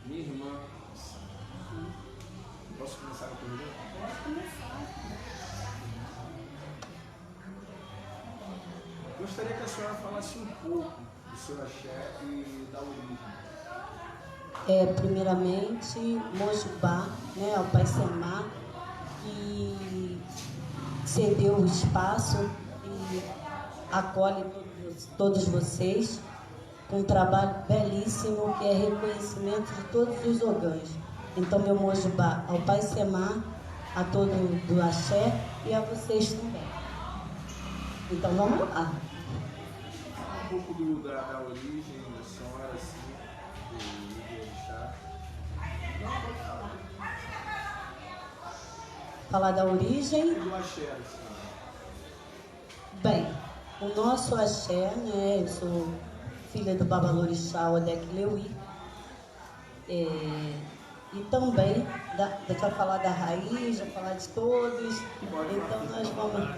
Minha irmã. Posso começar a pergunta? Pode começar. Gostaria que a senhora falasse um pouco do seu axé e da origem. Primeiramente, Mojubá, né, ao Pai Semar, que cedeu o espaço e acolhe todos vocês com um trabalho belíssimo que é reconhecimento de todos os ogãs. Então, meu Mojubá ao Pai Semar, a todo do axé e a vocês também. Então, vamos lá. Um pouco da origem da senhora, assim, do orixá. Falar da origem. E do axé, assim. Bem, o nosso axé, né, eu sou filha do Babalorixá Odek Leuí, e também, já falar da raiz, já falar de todos, então nós vamos,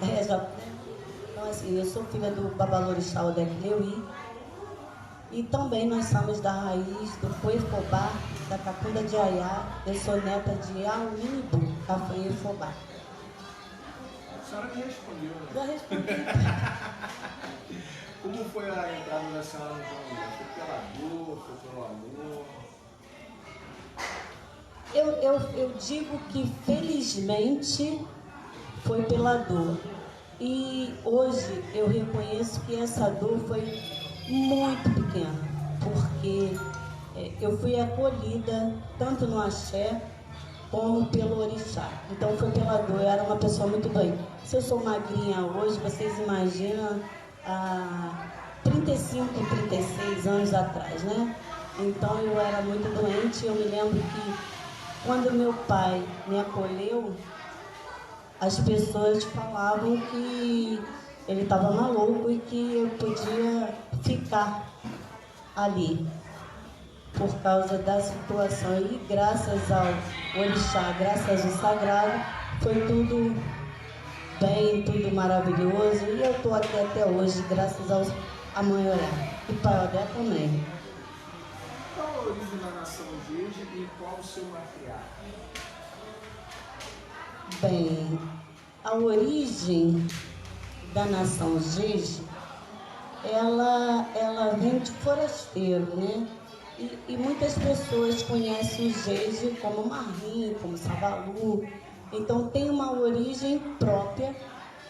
então assim, eu sou filha do Babalorixá Odek Leuí, e também nós somos da raiz do Poefobá, da Cacunda de Ayá, eu sou neta de Aunibu, Cafanhefobá. A senhora me respondeu, né? Já respondi. Como foi a entrada da senhora no candomblé? Foi pela dor, foi pelo amor? Eu digo que felizmente foi pela dor. E hoje eu reconheço que essa dor foi muito pequena, porque eu fui acolhida tanto no axé como pelo orixá. Então foi pela dor, eu era uma pessoa muito doente. Se eu sou magrinha hoje, vocês imaginam há 35, 36 anos atrás, né? Então eu era muito doente. Eu me lembro que quando meu pai me acolheu, as pessoas falavam que ele estava maluco e que eu podia ficar ali por causa da situação. E graças ao orixá, graças ao sagrado, foi tudo bem, tudo maravilhoso. E eu estou aqui até hoje, graças à Mãe Oré e Pai Odé também. Qual a origem da nação Jeje e qual o seu matriarca? Bem, a origem da nação Jeje, ela vem de forasteiro, né? E muitas pessoas conhecem o Jeje como Marrim, como Sabalu. Então tem uma origem própria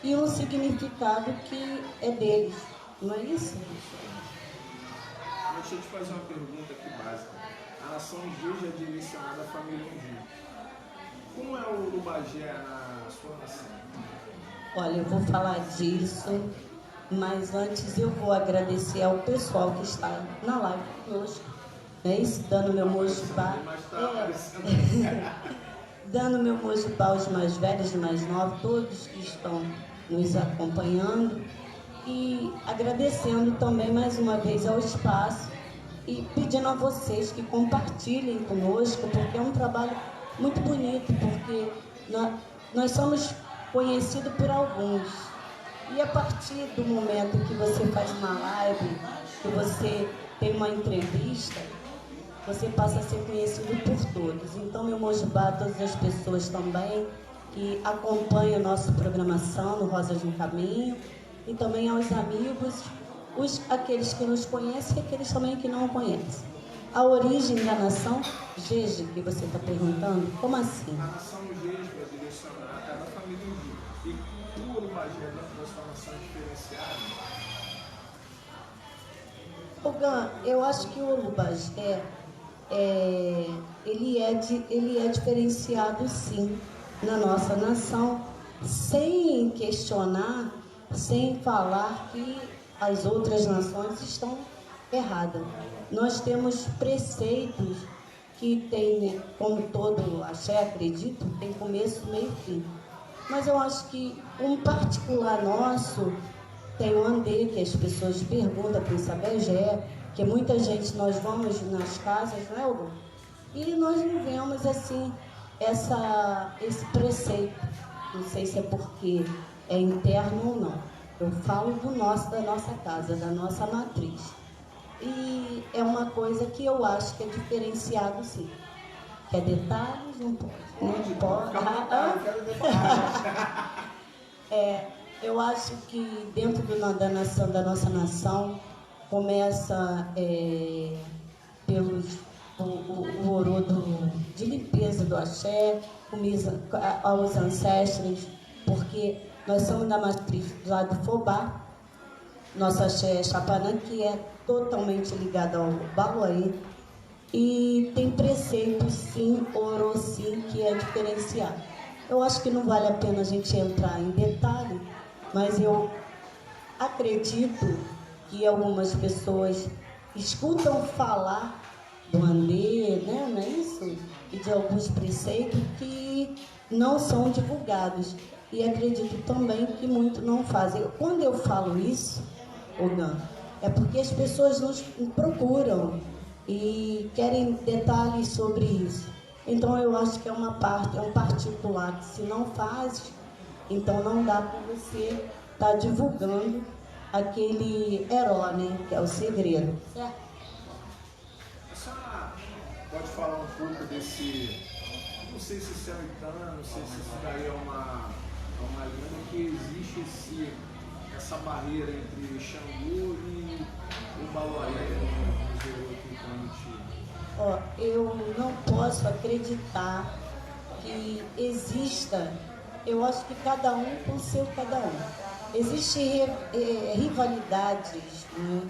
e um significado que é deles, não é isso? Deixa eu te fazer uma pergunta aqui básica. A nação Jeje é direcionada à família Ungi. Como é o Urubagé na sua nação? Olha, eu vou falar disso, mas antes eu vou agradecer ao pessoal que está na live conosco, é isso? Dando meu mojubá. Dando meu mojubá aos mais velhos e mais novos, todos que estão nos acompanhando. E agradecendo também mais uma vez ao espaço e pedindo a vocês que compartilhem conosco, porque é um trabalho muito bonito, porque nós somos conhecidos por alguns. E a partir do momento que você faz uma live, que você tem uma entrevista, você passa a ser conhecido por todos. Então, meu mojubá a todas as pessoas também que acompanham a nossa programação no Rosas no Caminho, e também aos amigos, aqueles que nos conhecem e aqueles também que não conhecem. A origem da nação Jeje, que você está perguntando, como assim? A nação Jeje é direcionada a cada família Ungi. E o Urubagé dentro da sua nação é diferenciado? Ogan, eu acho que o Urubagé ele é diferenciado sim na nossa nação, sem questionar, sem falar que as outras nações estão erradas. Nós temos preceitos que tem, né, como todo axé, acredito, tem começo, meio e fim. Mas eu acho que um particular nosso tem o andê, que as pessoas perguntam para o Sabegé, que muita gente, nós vamos nas casas, né, Hugo? E nós não vemos assim esse preceito. Não sei se é porque é interno ou não. Eu falo da nossa casa, da nossa matriz. E é uma coisa que eu acho que é diferenciado, sim. Quer detalhes? Não pode. Não pode. Quero detalhes. Eu acho que dentro da nação, da nossa nação, começa pelos o orô de limpeza do axé, comida aos ancestros, porque nós somos da matriz lá do Fobá, nosso axé é Chapanã, que é totalmente ligado ao Baloaê, e tem preceitos sim, orô sim, que é diferenciado. Eu acho que não vale a pena a gente entrar em detalhe, mas eu acredito que algumas pessoas escutam falar do Andê, né, não é isso? E de alguns preceitos que não são divulgados. E acredito também que muitos não fazem. Quando eu falo isso, Ogan, é porque as pessoas nos procuram e querem detalhes sobre isso. Então eu acho que é uma parte, é um particular que se não faz, então não dá para você estar divulgando aquele herói, né, que é o segredo. Certo? A senhora pode falar um pouco desse, não sei se isso é oitano, não sei se isso daí é uma lenda que existe essa barreira entre Xangô e o Baloaê no Zerô aqui com a gente. Eu não posso acreditar que exista, eu acho que cada um com seu cada um. Existem rivalidades, né,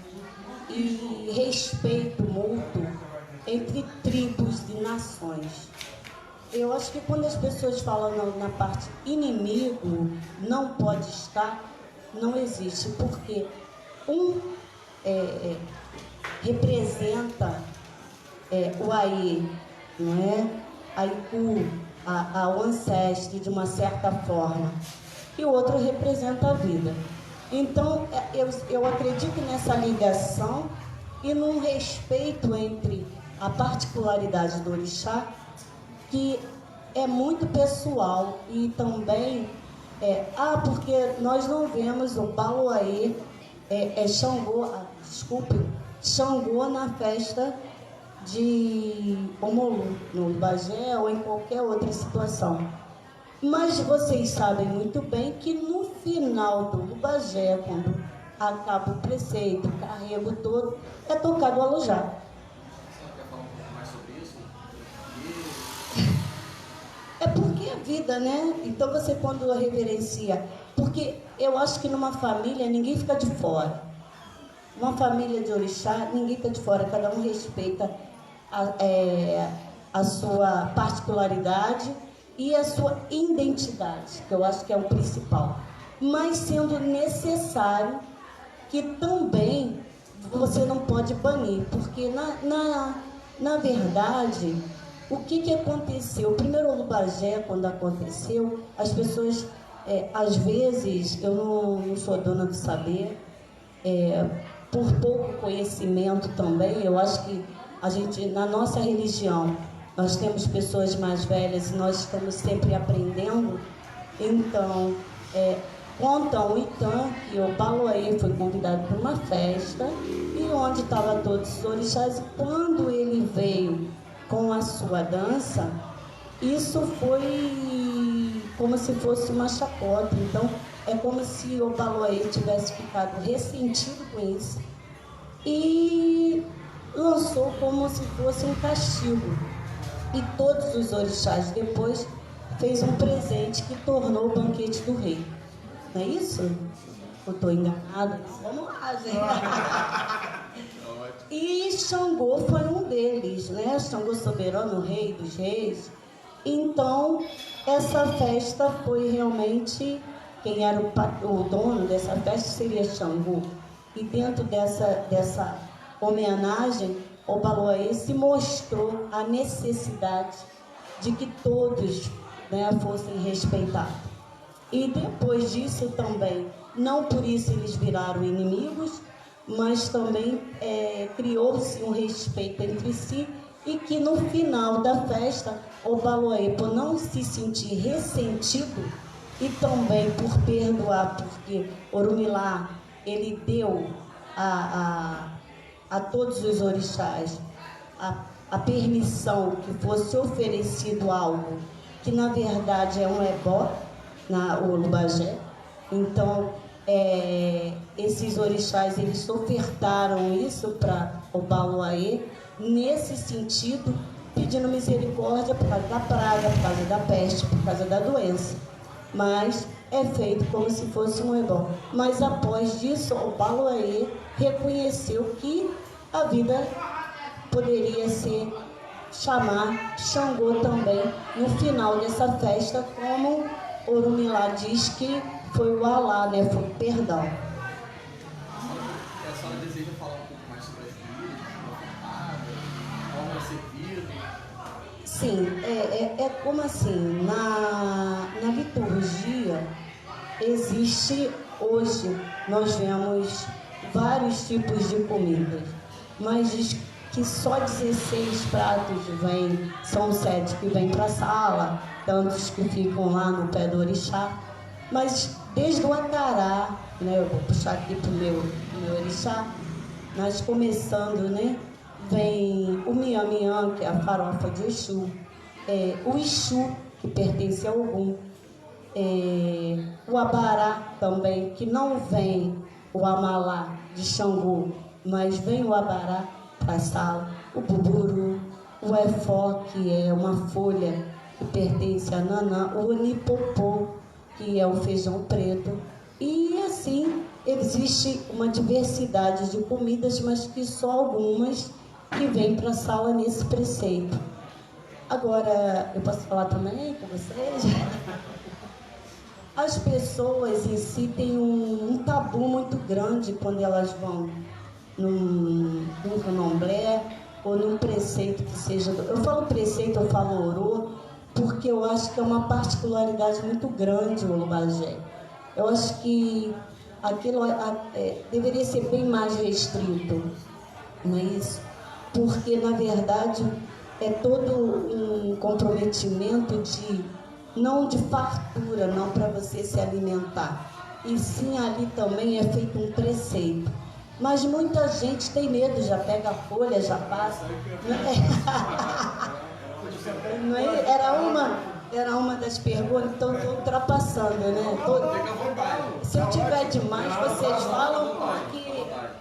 e respeito mútuo entre tribos e nações. Eu acho que quando as pessoas falam na parte inimigo, não pode estar, não existe, porque um representa o Aê, não é? Aiku, o ancestro de uma certa forma, e o outro representa a vida. Então, eu acredito nessa ligação e num respeito entre a particularidade do orixá, que é muito pessoal, e também porque nós não vemos o Baloaê, Xangô na festa de Omolu, no Ibajé ou em qualquer outra situação. Mas vocês sabem muito bem que no final do Ibajé, quando acaba o preceito, o carrego todo, é tocado o alojá. Você quer falar um pouco mais sobre isso? É porque é vida, né? Então você quando reverencia, porque eu acho que numa família ninguém fica de fora. Uma família de orixá, ninguém está de fora, cada um respeita a sua particularidade e a sua identidade, que eu acho que é o principal. Mas sendo necessário que também você não pode banir, porque na verdade, o que aconteceu? O primeiro Olubajé, quando aconteceu, as pessoas, às vezes, eu não sou dona do saber, por pouco conhecimento também, eu acho que a gente, na nossa religião, nós temos pessoas mais velhas e nós estamos sempre aprendendo. Então, contam o Itã que o Baloaê foi convidado para uma festa e onde estavam todos os orixás, e quando ele veio com a sua dança, isso foi como se fosse uma chacota. Então, é como se o Baloaê tivesse ficado ressentido com isso e lançou como se fosse um castigo. E todos os orixás depois fez um presente que tornou o banquete do rei. Não é isso? Eu estou enganada? Vamos lá, gente. E Xangô foi um deles, né? Xangô soberano, rei dos reis. Então, essa festa foi realmente, quem era o dono dessa festa seria Xangô. E dentro dessa homenagem, o Baloaê se mostrou a necessidade de que todos, né, fossem respeitados. E depois disso também, não por isso eles viraram inimigos, mas também criou-se um respeito entre si, e que no final da festa, o Baloaê, por não se sentir ressentido e também por perdoar, porque Orumilá, ele deu a a todos os orixás a permissão que fosse oferecido algo que na verdade é um ebó, o Olubagé. Então, esses orixás, eles ofertaram isso para o Baluaê, nesse sentido, pedindo misericórdia por causa da praga, por causa da peste, por causa da doença. Mas é feito como se fosse um ebó. Mas após disso, o Baluaê reconheceu que a vida poderia se chamar Xangô também no final dessa festa, como Orumilá diz que foi o Alá, né? Foi o perdão. A senhora deseja falar um pouco mais sobre as comidas, como é servido? Sim, é como assim, na liturgia existe, hoje nós vemos vários tipos de comidas, mas diz que só 16 pratos são 7 que vêm para a sala, tantos que ficam lá no pé do orixá, mas desde o acará, né, eu vou puxar aqui para o meu orixá, nós começando, né, vem o miã-miã, que é a farofa de Exu, o Ixu, que pertence ao Ogum, o abará também, que não vem o amalá de Xangô, mas vem o abará para a sala, o buburu, o efó, que é uma folha que pertence a Nanã, o onipopô, que é o feijão preto, e assim existe uma diversidade de comidas, mas que só algumas que vêm para a sala nesse preceito. Agora, eu posso falar também com vocês? As pessoas em si têm um tabu muito grande quando elas vão num candomblé ou num preceito que seja... Eu falo preceito, eu falo orô, porque eu acho que é uma particularidade muito grande o Olubagé. Eu acho que aquilo deveria ser bem mais restrito, não é isso? Porque, na verdade, é todo um comprometimento não de fartura, não para você se alimentar. E sim, ali também é feito um preceito. Mas muita gente tem medo, já pega a folha, já passa. Não é? Era uma das perguntas, então estou ultrapassando, né? Se eu tiver demais, vocês falam,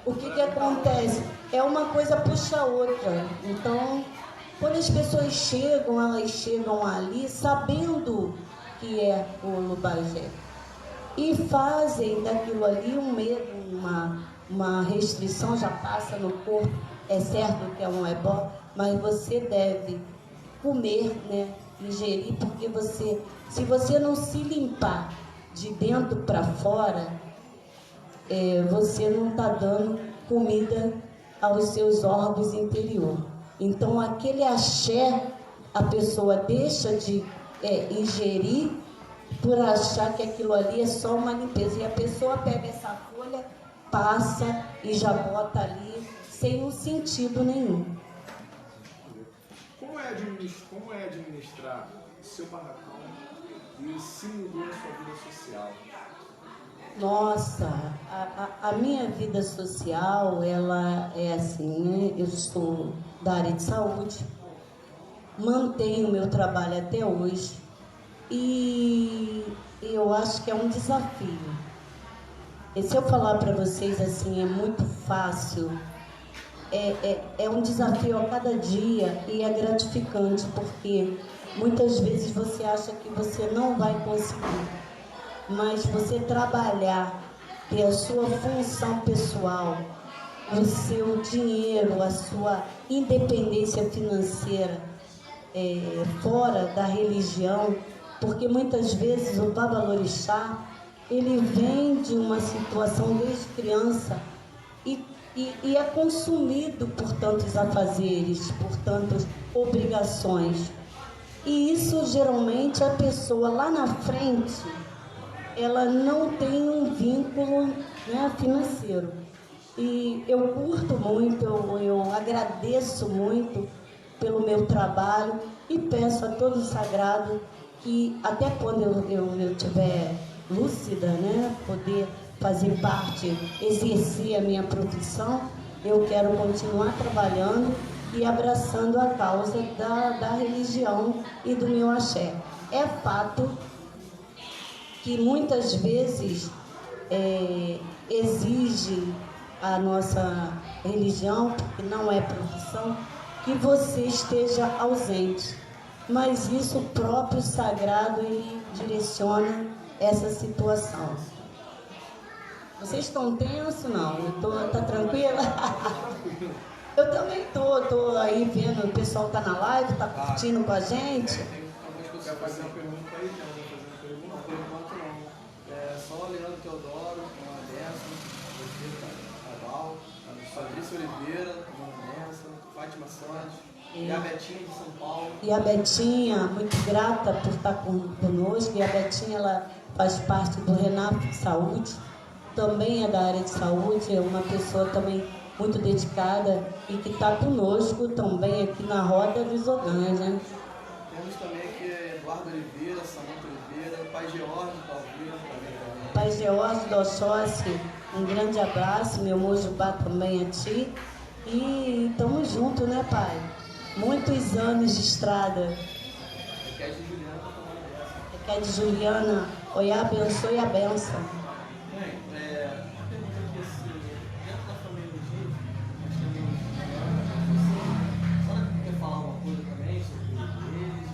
porque o que acontece? É uma coisa puxa a outra. Então, quando as pessoas chegam, elas chegam ali sabendo que é o Olubagé. E fazem daquilo ali um medo, uma restrição, já passa no corpo. É certo que é um ebó, mas você deve comer, né? Ingerir, porque se você não se limpar de dentro para fora, você não está dando comida aos seus órgãos interiores. Então, aquele axé, a pessoa deixa de ingerir por achar que aquilo ali é só uma limpeza. E a pessoa pega essa folha, passa e já bota ali, sem um sentido nenhum. Como é administrar seu barracão e se mudou na sua vida social? Nossa, a minha vida social, ela é assim, né? Eu sou da área de saúde, mantenho o meu trabalho até hoje e eu acho que é um desafio. E se eu falar para vocês assim, é muito fácil, é um desafio a cada dia e é gratificante, porque muitas vezes você acha que você não vai conseguir, mas você trabalhar, ter a sua função pessoal, o seu dinheiro, a sua independência financeira fora da religião, porque muitas vezes o Babalorixá, ele vem de uma situação desde criança e é consumido por tantos afazeres, por tantas obrigações. E isso, geralmente, a pessoa lá na frente, ela não tem um vínculo, né, financeiro. E eu curto muito, eu agradeço muito pelo meu trabalho e peço a todo o sagrado que, até quando eu estiver lúcida, né, poder fazer parte, exercer a minha profissão, eu quero continuar trabalhando e abraçando a causa da religião e do meu axé. É fato que muitas vezes exige a nossa religião, porque não é profissão, que você esteja ausente. Mas isso o próprio sagrado ele direciona essa situação. Vocês estão tensos? Não? Tá tranquila? Eu também tô aí vendo, o pessoal tá na live, tá curtindo com a gente. Quer fazer uma pergunta aí? Quer fazer uma pergunta? Não, por enquanto não. É só o Leandro Teodoro, uma Benção, Caval, a Patrícia Oliveira, uma Benção, Fátima Santos, e a Betinha de São Paulo. E a Betinha, muito grata por estar conosco. E a Betinha, ela faz parte do Renato Saúde, também é da área de saúde, é uma pessoa também muito dedicada e que está conosco também aqui na roda dos Ogãs, né? Temos também aqui Eduardo Oliveira, Samanta Oliveira, Pai George da Alvira também. Pai George do Oxóssi, um grande abraço, meu Mojubá também a ti. E estamos juntos, né, pai? Muitos anos de estrada. Aqui é de Juliana também dessa. Aqui é de Juliana, Oiá abençoe a benção. Mãe, uma pergunta aqui assim, dentro da família do Gil, nós temos você. A senhora quer falar uma coisa também sobre eles?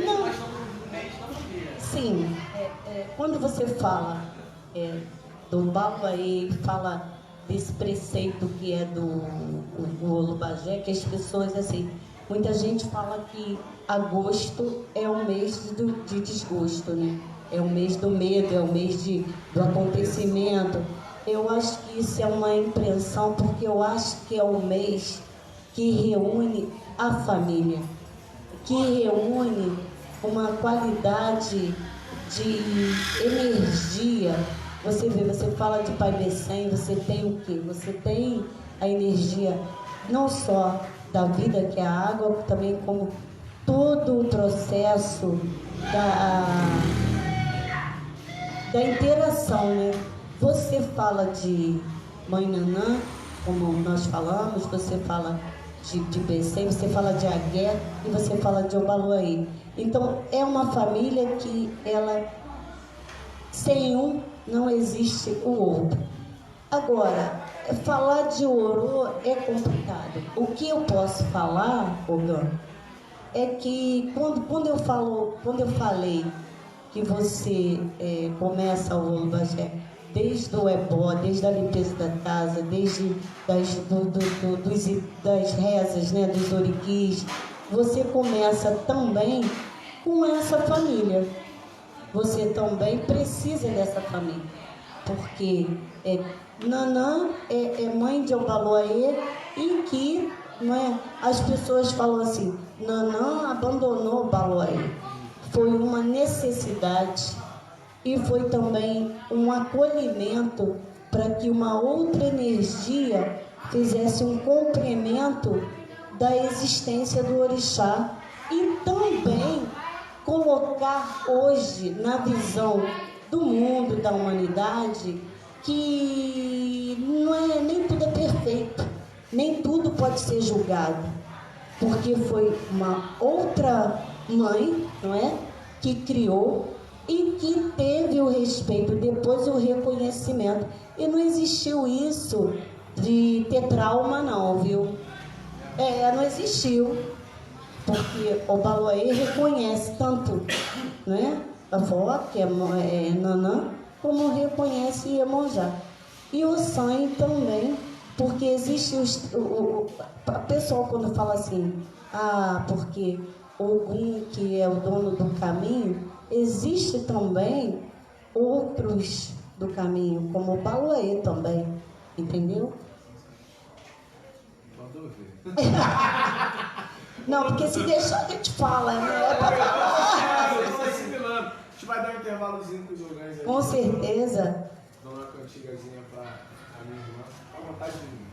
Não. Nós estamos no mês da família. Sim, quando você fala do Babaí, fala desse preceito que é do Olubajé, que as pessoas, assim, muita gente fala que agosto é o mês de desgosto, né? É o mês do medo, é o mês do acontecimento. Eu acho que isso é uma impressão, porque eu acho que é o mês que reúne a família, que reúne uma qualidade de energia. Você vê, você fala de Pai Bessem, você tem o quê? Você tem a energia não só da vida, que é a água, também como todo o processo da interação, né? Você fala de Mãe Nanã, como nós falamos, você fala de Bessem, você fala de Agué e você fala de Obaluaí. Então, é uma família que ela, sem um, não existe o outro. Agora, falar de Orô é complicado. O que eu posso falar, Ogã, é que quando eu falei que você começa o Olubajé desde o ebó, desde a limpeza da casa, desde das rezas, né, dos oriquis, você começa também com essa família. Você também precisa dessa família, porque Nanã é mãe de Obaloaê, em que, não é, as pessoas falam assim, Nanã abandonou Obaloaê. Foi uma necessidade e foi também um acolhimento para que uma outra energia fizesse um complemento da existência do orixá e também colocar hoje na visão do mundo, da humanidade, que nem tudo é perfeito, nem tudo pode ser julgado, porque foi uma outra mãe, não é, que criou e que teve o respeito, depois o reconhecimento, e não existiu isso de ter trauma não, viu? Não existiu. Porque o Obaloaê reconhece tanto, né, a avó, que é Nanã, como reconhece Iemonjá. E o Sangue também, porque existe o pessoal quando fala assim, porque Ogum, que é o dono do caminho, existe também outros do caminho, como o Baloaê também, entendeu? Mandou ver. Não, porque se deixar a gente fala, né? É pra falar. A gente vai dar um intervalozinho com os Ogãs aí. Com certeza. Dar uma cantigazinha pra minha irmã. Fica à vontade de mim.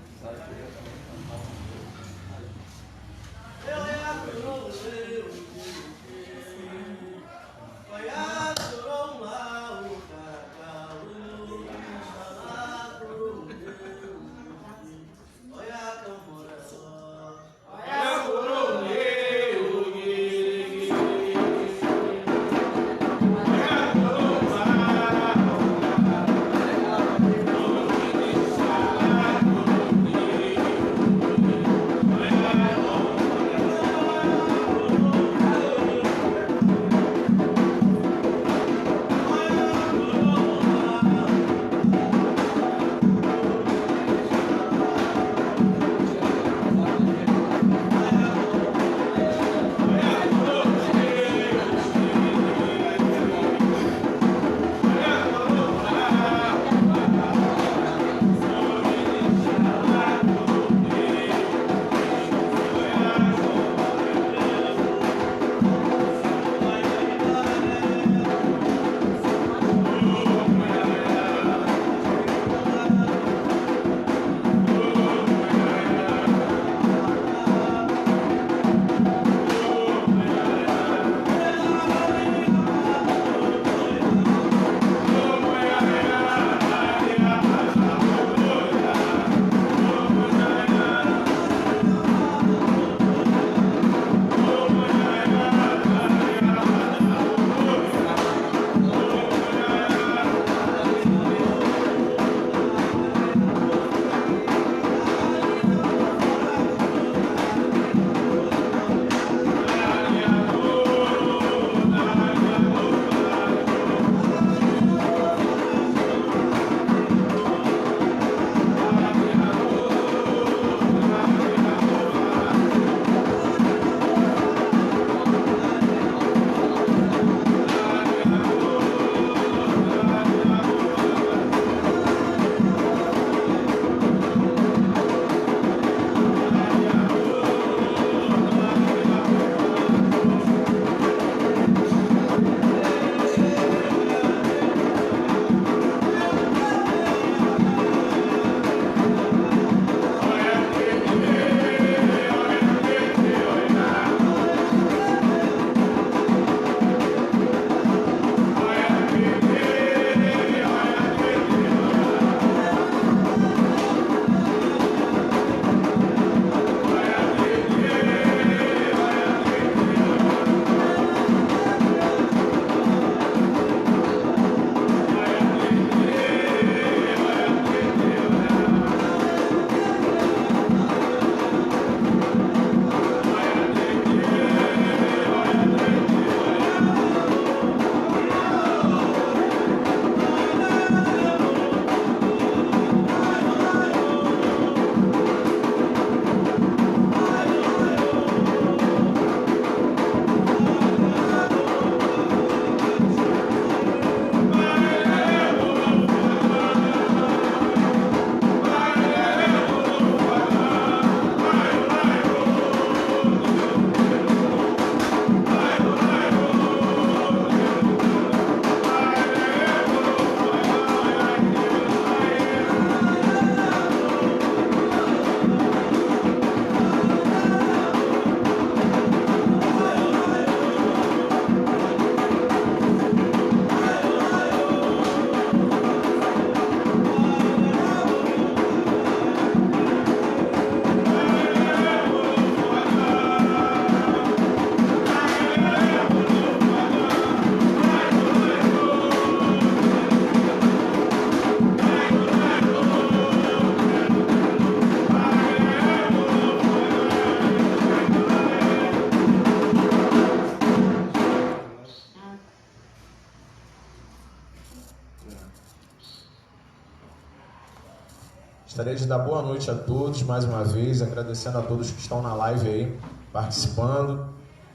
Gostaria de dar boa noite a todos, mais uma vez, agradecendo a todos que estão na live aí, participando,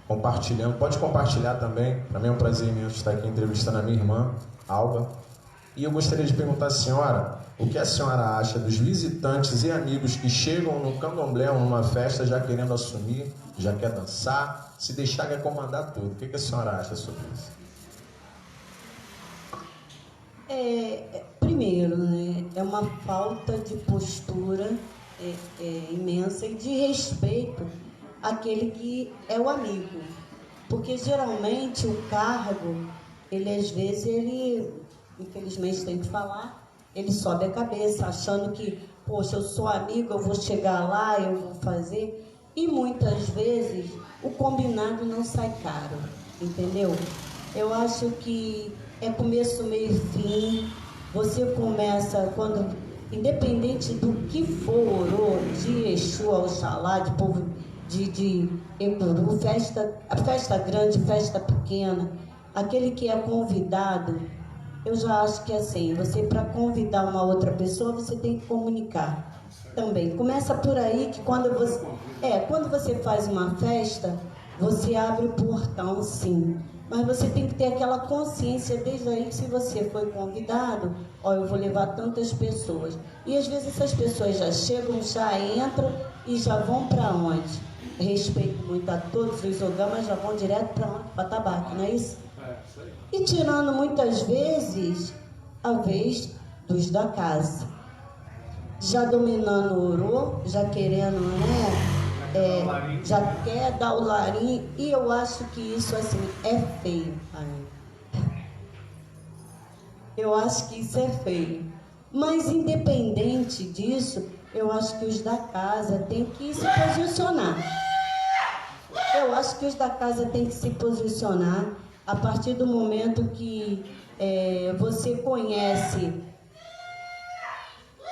compartilhando. Pode compartilhar também, para mim é um prazer imenso estar aqui entrevistando a minha irmã, Alba. E eu gostaria de perguntar à senhora, o que a senhora acha dos visitantes e amigos que chegam no candomblé ou numa festa já querendo assumir, já quer dançar, se deixar quer comandar tudo. O que a senhora acha sobre isso? Primeiro, né, é uma falta de postura imensa e de respeito àquele que é o amigo. Porque geralmente o cargo, ele às vezes, infelizmente tem que falar, ele sobe a cabeça achando que, poxa, eu sou amigo, eu vou chegar lá, eu vou fazer. E muitas vezes o combinado não sai caro, entendeu? Eu acho que é começo, meio e fim. Você começa, independente do que for, orô, de Exu, Oxalá, de povo, de Ecuru, festa grande, festa pequena, aquele que é convidado, eu já acho que é assim, você para convidar uma outra pessoa, você tem que comunicar também. Começa por aí que quando você faz uma festa, você abre o portão, sim. Mas você tem que ter aquela consciência desde aí que se você foi convidado, eu vou levar tantas pessoas. E às vezes essas pessoas já chegam, já entram e já vão para onde? Respeito muito a todos os ogamas, já vão direto para onde? Para tabaco, não é isso? E tirando muitas vezes a vez dos da casa. Já dominando o orô, já querendo, né? Já quer dar o larim, e eu acho que isso assim é feio, pai. Eu acho que isso é feio. Mas independente disso, eu acho que os da casa têm que se posicionar. Eu acho que os da casa têm que se posicionar a partir do momento que você conhece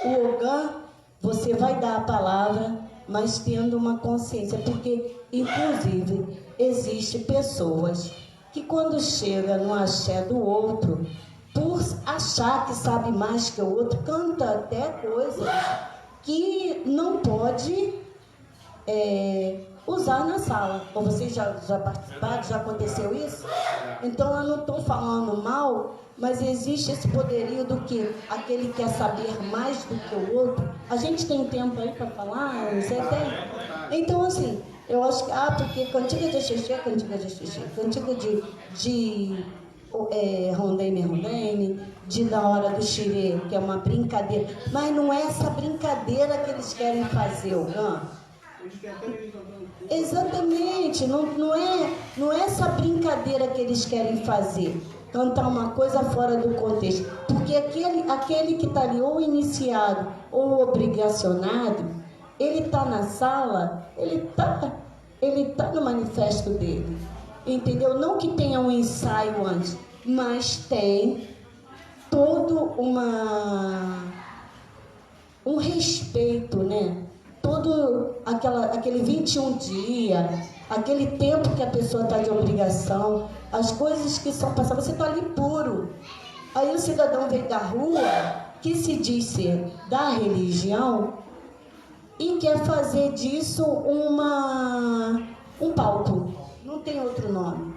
o Ogã, você vai dar a palavra, mas tendo uma consciência, porque, inclusive, existe pessoas que quando chega no axé do outro, por achar que sabe mais que o outro, canta até coisas que não pode usar na sala. Ou vocês já participaram, já aconteceu isso? Então eu não estou falando mal, mas existe esse poderio do que aquele quer saber mais do que o outro. A gente tem tempo aí para falar? Você tem? Então assim, eu acho que, porque cantiga de xixi, cantiga de rondeme, de da hora do xirê, que é uma brincadeira. Mas não é essa brincadeira que eles querem fazer, Ogã. Exatamente, não é essa brincadeira que eles querem fazer, cantar uma coisa fora do contexto, porque aquele que está ali ou iniciado ou obrigacionado, ele está na sala, ele tá no manifesto dele, entendeu? Não que tenha um ensaio antes, mas tem todo um respeito, né? Todo aquele 21 dias, aquele tempo que a pessoa está de obrigação, as coisas que são passadas, você está ali puro. Aí o cidadão veio da rua, que se diz ser da religião, e quer fazer disso um palco. Não tem outro nome.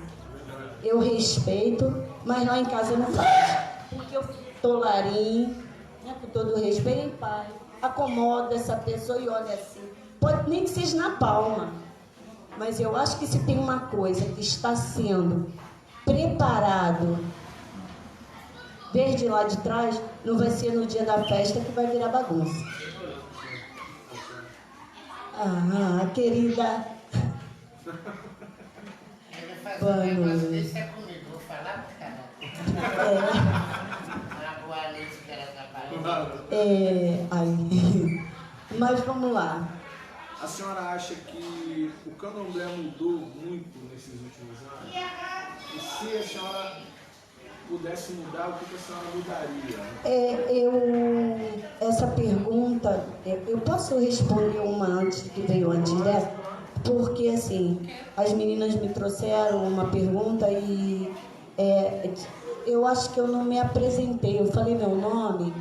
Eu respeito, mas lá em casa eu não faço. Porque eu tô larim, né, com todo respeito, pai. Acomoda essa pessoa e olha assim, pode nem que seja na palma, mas eu acho que se tem uma coisa que está sendo preparado desde lá de trás, não vai ser no dia da festa que vai virar bagunça. Querida. Boa noite. Deixa comigo, vou falar pro cara. Mas vamos lá. A senhora acha que o candomblé mudou muito nesses últimos anos? E se a senhora pudesse mudar, o que a senhora mudaria? Essa pergunta, eu posso responder uma antes que veio antes dessa? Porque assim, as meninas me trouxeram uma pergunta e eu acho que eu não me apresentei. Eu falei meu nome,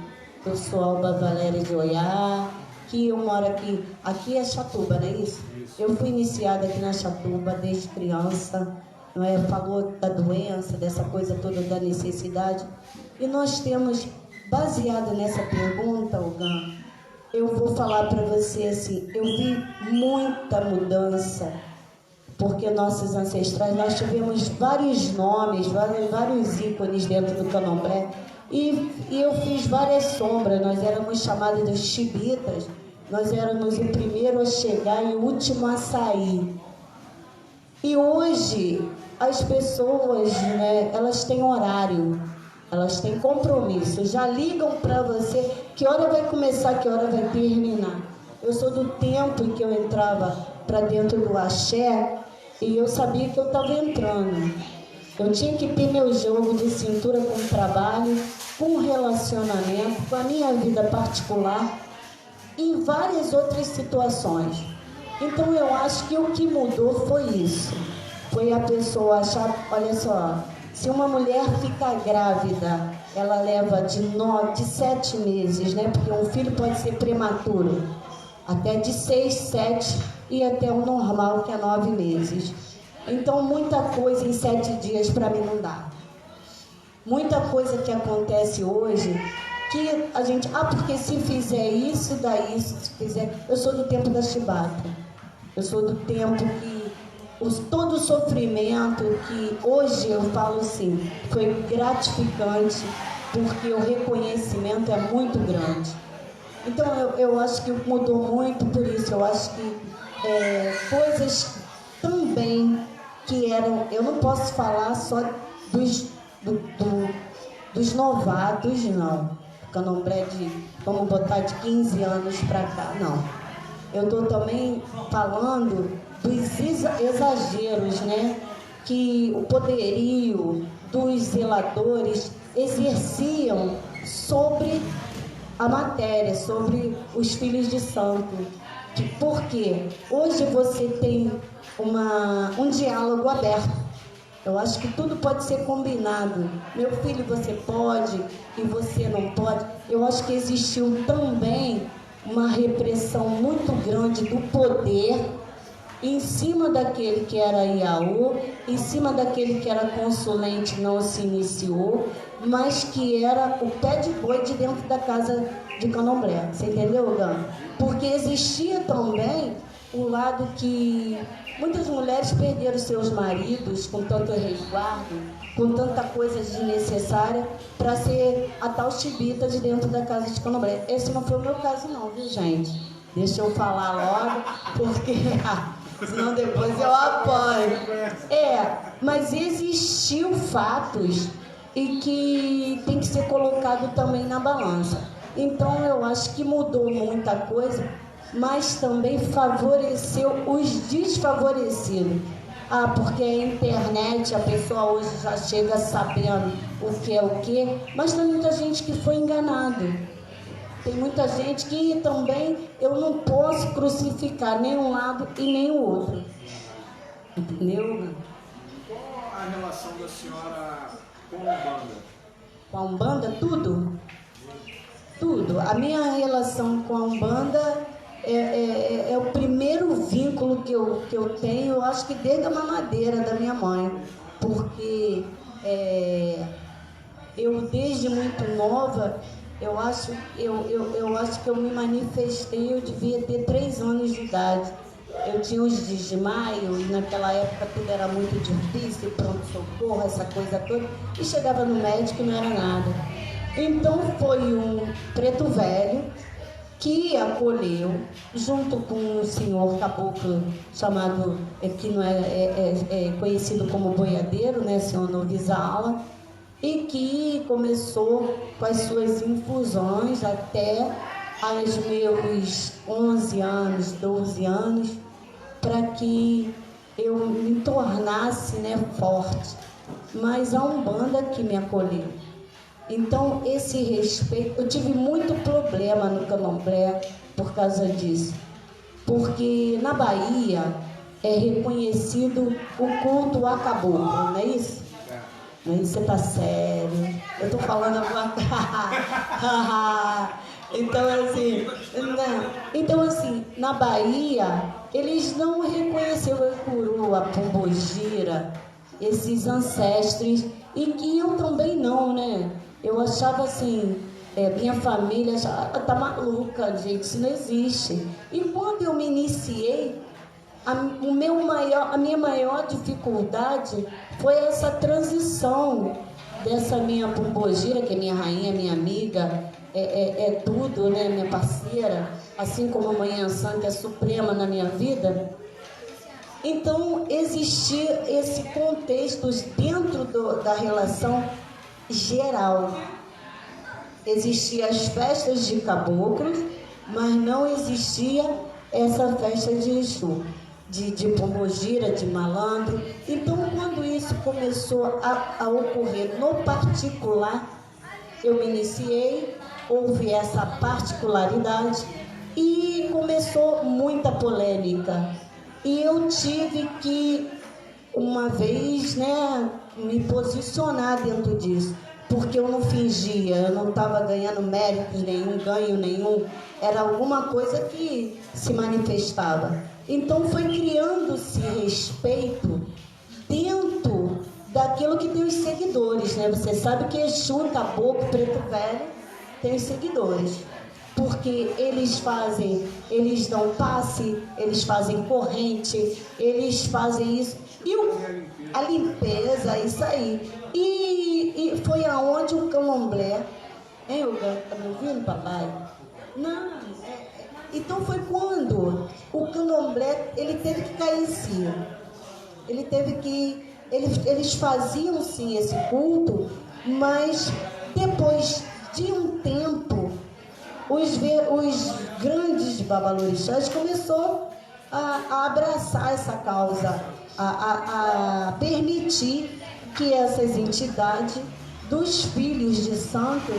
Eu sou Alba Valéria de Oiá, que eu moro aqui. Aqui é Chatuba, não é isso? Eu fui iniciada aqui na Chatuba desde criança, não é? Falou da doença, dessa coisa toda da necessidade. E nós temos, baseado nessa pergunta, Ogan, eu vou falar para você assim, eu vi muita mudança, porque nossos ancestrais, nós tivemos vários nomes, vários ícones dentro do Candomblé, e eu fiz várias sombras. Nós éramos chamados de chibitas, nós éramos o primeiro a chegar e o último a sair. E hoje, as pessoas, né, elas têm horário, elas têm compromisso, já ligam para você que hora vai começar, que hora vai terminar. Eu sou do tempo em que eu entrava para dentro do axé e eu sabia que eu estava entrando. Eu tinha que ter meu jogo de cintura com o trabalho, com o relacionamento, com a minha vida particular e em várias outras situações. Então eu acho que o que mudou foi isso. Foi a pessoa achar, olha só, se uma mulher fica grávida, ela leva de 7 meses, né? Porque um filho pode ser prematuro, até de 6, 7 e até o normal, que é 9 meses. Então, muita coisa em 7 dias para mim não dá. Muita coisa que acontece hoje, que a gente... porque se fizer isso, dá isso, se fizer... Eu sou do tempo da chibata. Eu sou do tempo que... todo o sofrimento que hoje eu falo assim, foi gratificante, porque o reconhecimento é muito grande. Então, eu acho que mudou muito por isso. Eu acho que coisas também que eram... Eu não posso falar só dos novatos, não. Candomblé vamos botar de 15 anos para cá, não. Eu estou também falando dos exageros, né? Que o poderio dos zeladores exerciam sobre a matéria, sobre os filhos de santo. Porque hoje você tem um diálogo aberto. Eu acho que tudo pode ser combinado. Meu filho, você pode e você não pode. Eu acho que existiu também uma repressão muito grande do poder em cima daquele que era Iaú, em cima daquele que era consulente, não se iniciou, mas que era o pé de boi de dentro da casa de Candomblé. Você entendeu, Dan? Porque existia também o lado que muitas mulheres perderam seus maridos com tanto resguardo, com tanta coisa desnecessária, para ser a tal chibita de dentro da casa de Candomblé. Esse não foi o meu caso não, viu, gente? Deixa eu falar logo, porque senão depois eu apanho. Mas existiu fatos e que tem que ser colocado também na balança. Então eu acho que mudou muita coisa, mas também favoreceu os desfavorecidos. Porque a internet, a pessoa hoje já chega sabendo o que é o que, mas tem muita gente que foi enganada. Tem muita gente que também eu não posso crucificar nem um lado e nem o outro. Entendeu? Qual a relação da senhora com a Umbanda? Com a Umbanda, tudo. Tudo. A minha relação com a Umbanda é o primeiro vínculo que eu tenho, eu acho que desde a mamadeira da minha mãe. Porque eu, desde muito nova, eu acho que eu me manifestei, eu devia ter 3 anos de idade. Eu tinha os desmaio e naquela época tudo era muito difícil, pronto-socorro, essa coisa toda. E chegava no médico e não era nada. Então foi um preto velho que acolheu, junto com um senhor caboclo chamado, que não é conhecido como boiadeiro, né, senhor Novizala, e que começou com as suas infusões até aos meus 11 anos, 12 anos, para que eu me tornasse, né, forte. Mas a Umbanda que me acolheu. Então, esse respeito, eu tive muito problema no Candomblé por causa disso. Porque na Bahia é reconhecido o culto a caboclo, não é isso? Mas você tá sério? Eu tô falando alguma coisa. Então assim, na Bahia, eles não reconheceram o Icuru, a Pombogira, esses ancestres, e que eu também não, né? Eu achava assim, minha família achava, tá maluca, gente, isso não existe. E quando eu me iniciei, a minha maior dificuldade foi essa transição dessa minha Pombogira, que é minha rainha, minha amiga, é tudo, né, minha parceira, assim como a Manhã Santa é suprema na minha vida. Então, existia esse contexto dentro da relação geral. Existiam as festas de caboclos, mas não existia essa festa de Exu, de Pombogira, de malandro. Então, quando isso começou a ocorrer no particular, eu me iniciei, houve essa particularidade e começou muita polêmica. E eu tive que, uma vez, né, me posicionar dentro disso, porque eu não fingia, eu não estava ganhando méritos nenhum, ganho nenhum, era alguma coisa que se manifestava. Então foi criando-se respeito dentro daquilo que tem os seguidores, né? Você sabe que Exu, Caboclo, Preto Velho tem os seguidores, porque eles dão passe, eles fazem corrente, eles fazem isso, e a limpeza, isso aí. E foi aonde o candomblé, hein, Hugo? Tá me ouvindo, papai? Não, então foi quando o candomblé, ele teve que cair em si. Eles faziam sim esse culto, mas depois de um tempo, os grandes babalorixás começaram a abraçar essa causa, a permitir que essas entidades dos filhos de santos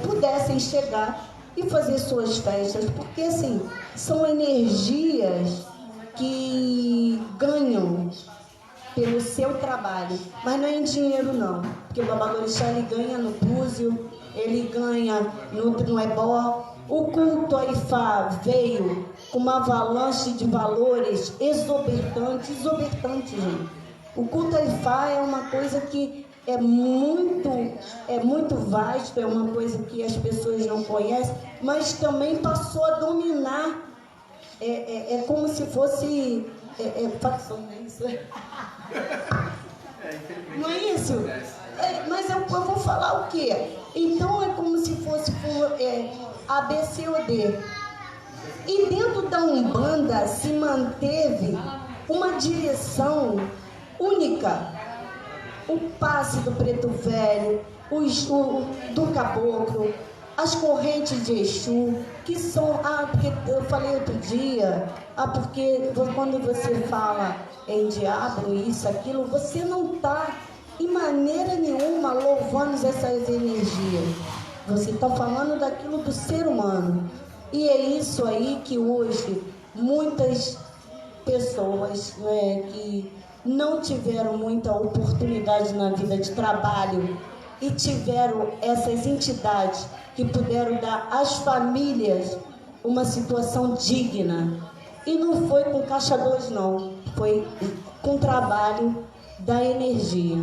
pudessem chegar e fazer suas festas, porque assim, são energias que ganham pelo seu trabalho, mas não é em dinheiro não, porque o babalorixá ele ganha no búzio, ele ganha no ebó. O culto a Ifá veio com uma avalanche de valores exorbitantes, gente. O culto a Ifá é uma coisa que é muito vasto, é uma coisa que as pessoas não conhecem, mas também passou a dominar. É como se fosse facção, não é isso? Não é isso? Mas eu vou falar o quê? Então é como se fosse A, B, C ou D. E dentro da Umbanda se manteve uma direção única. O passe do Preto Velho, do Caboclo, as correntes de Exu, que são... porque eu falei outro dia, porque quando você fala em diabo, isso, aquilo, você não está, em maneira nenhuma, louvando essas energias. Você está falando daquilo do ser humano. E é isso aí que hoje muitas pessoas, né, que não tiveram muita oportunidade na vida de trabalho e tiveram essas entidades que puderam dar às famílias uma situação digna. E não foi com caixa 2 não, foi com trabalho da energia,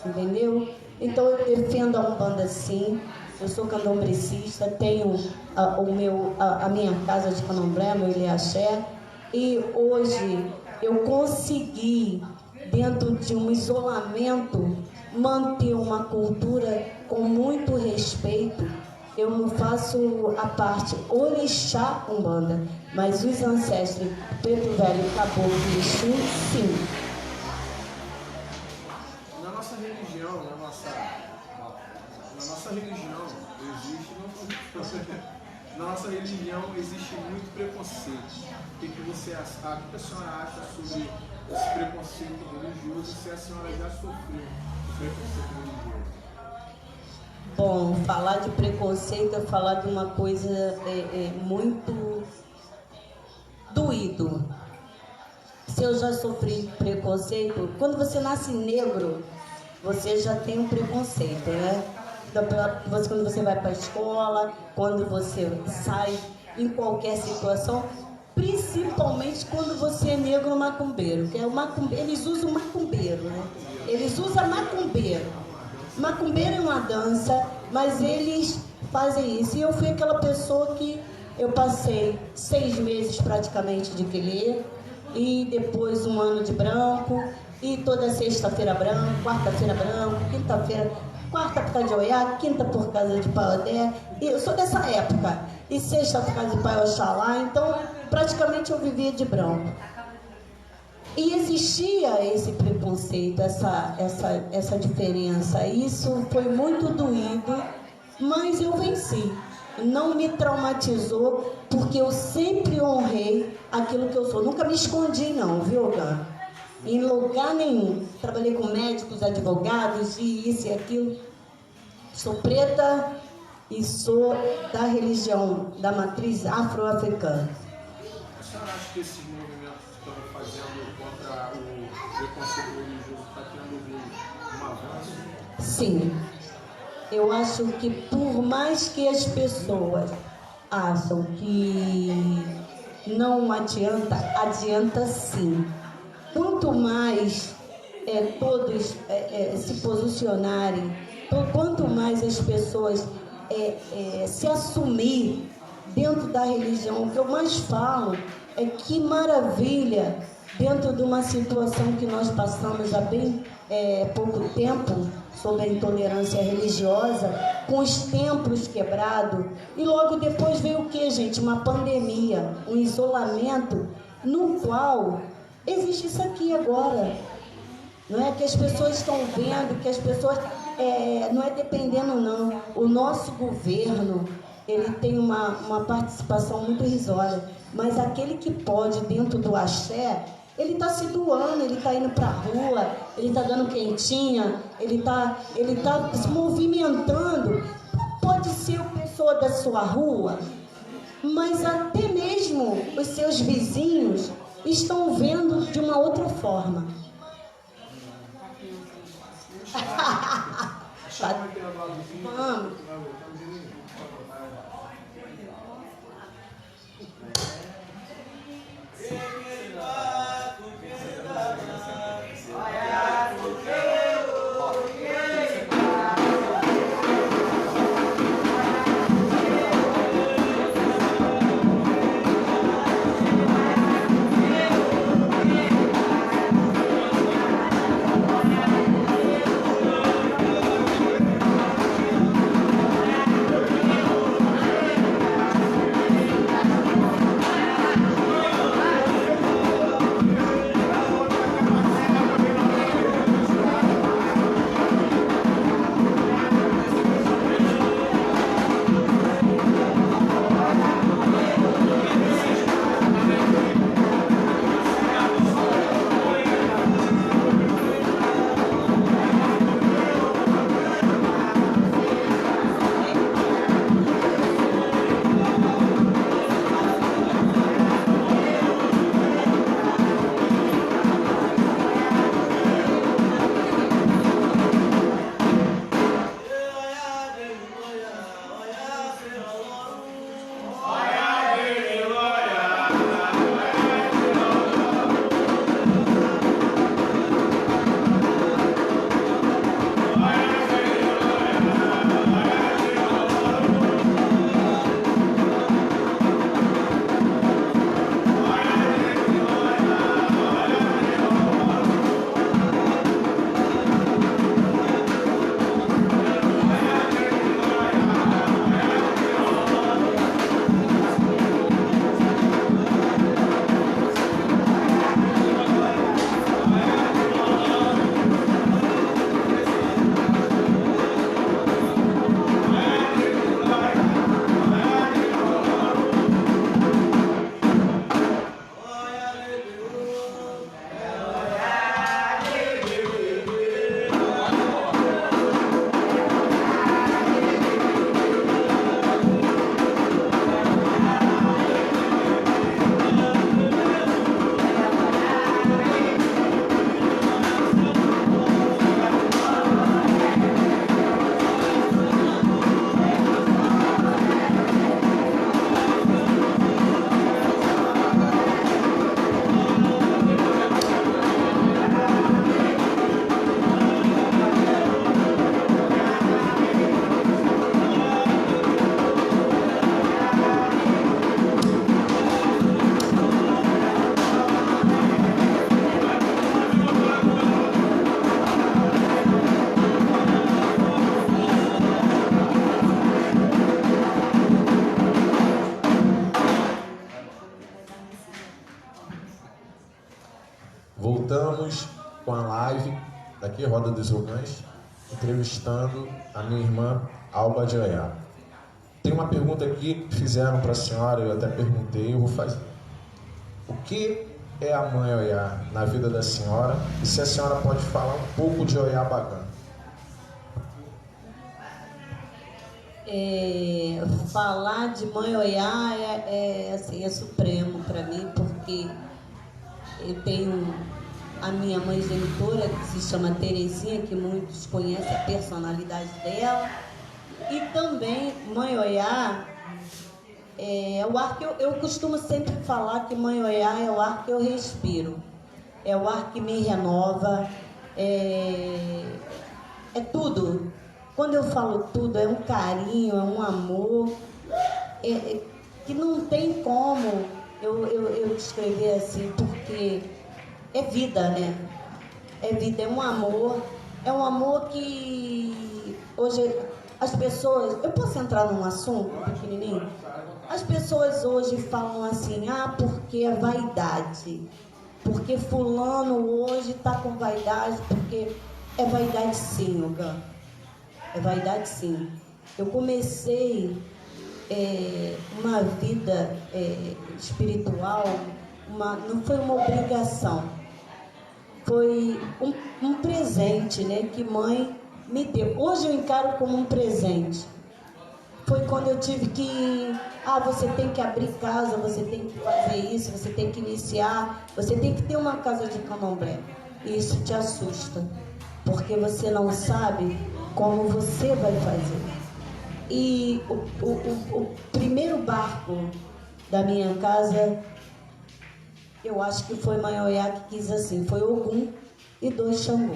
entendeu? Então eu defendo a Umbanda sim, eu sou candomblecista, tenho a minha casa de candomblé, meu Ilhaxé, e hoje eu consegui, dentro de um isolamento, manter uma cultura com muito respeito. Eu não faço a parte orixá Umbanda, mas os ancestros Preto Velho, Caboclo e Exu, sim. Na nossa religião, na nossa religião existe muito preconceito. O que a senhora acha sobre esse preconceito religioso, se a senhora já sofreu preconceito religioso? Bom, falar de preconceito é falar de uma coisa muito doído. Se eu já sofri preconceito, quando você nasce negro, você já tem um preconceito, né? Então, quando você vai para a escola, quando você sai em qualquer situação, principalmente quando você é negro macumbeiro, que é o macumbeiro, eles usam macumbeiro, né? Eles usam macumbeiro. Macumbeiro é uma dança, mas eles fazem isso. E eu fui aquela pessoa que eu passei 6 meses praticamente de quelê, e depois 1 ano de branco, e toda sexta-feira branco, quarta-feira branco, quinta-feira, quarta por causa de Oiá, quinta por causa de Paiodé, e eu sou dessa época, e sexta por causa de Pai Oxalá, então praticamente eu vivia de branco. E existia esse preconceito, essa diferença. Isso foi muito doído, mas eu venci. Não me traumatizou, porque eu sempre honrei aquilo que eu sou. Nunca me escondi não, viu, Gã? Em lugar nenhum. Trabalhei com médicos, advogados, e isso e aquilo. Sou preta e sou da religião, da matriz afro-africana. A senhora acha que esses movimentos que estão fazendo contra o preconceito religioso está tendo um avanço? Sim. Eu acho que por mais que as pessoas acham que não adianta, adianta sim. Quanto mais todos se posicionarem, quanto mais as pessoas se assumir dentro da religião, o que eu mais falo é que maravilha, dentro de uma situação que nós passamos há bem pouco tempo, sobre a intolerância religiosa, com os templos quebrados, e logo depois veio o que, gente? Uma pandemia, um isolamento, no qual existe isso aqui agora, não é? Que as pessoas estão vendo, que as pessoas, não é dependendo não, o nosso governo, ele tem uma participação muito irrisória, mas aquele que pode, dentro do axé, ele está se doando, ele está indo para a rua, ele está dando quentinha, ele tá se movimentando. Pode ser a pessoa da sua rua, mas até mesmo os seus vizinhos estão vendo de uma outra forma. Vamos. estamos com a live daqui, Roda dos Ogãs, entrevistando a minha irmã Alba de Oiá. Tem uma pergunta aqui que fizeram para a senhora, eu até perguntei, eu vou fazer. O que é a mãe Oiá na vida da senhora? E se a senhora pode falar um pouco de Oiá Bagã? Falar de mãe Oiá assim, é supremo para mim, porque eu tenho a minha mãe genitora, que se chama Terezinha, que muitos conhecem a personalidade dela, e também mãe Oiá é o ar que eu costumo sempre falar que mãe Oiá é o ar que eu respiro, é o ar que me renova, é tudo. Quando eu falo tudo, é um carinho, é um amor, que não tem como eu descrever assim, porque é vida, né? É vida, é um amor que hoje as pessoas... Eu posso entrar num assunto pequenininho? As pessoas hoje falam assim, porque é vaidade, porque fulano hoje está com vaidade, porque é vaidade sim, Ogã. É vaidade sim. Eu comecei uma vida espiritual, não foi uma obrigação, foi um presente, né, que mãe me deu. Hoje eu encaro como um presente. Foi quando eu tive que... você tem que abrir casa, você tem que fazer isso, você tem que iniciar, você tem que ter uma casa de candomblé. E isso te assusta, porque você não sabe como você vai fazer. E o primeiro barco da minha casa, eu acho que foi mãe Oiá que quis assim, foi Ogum e 2 Xangô.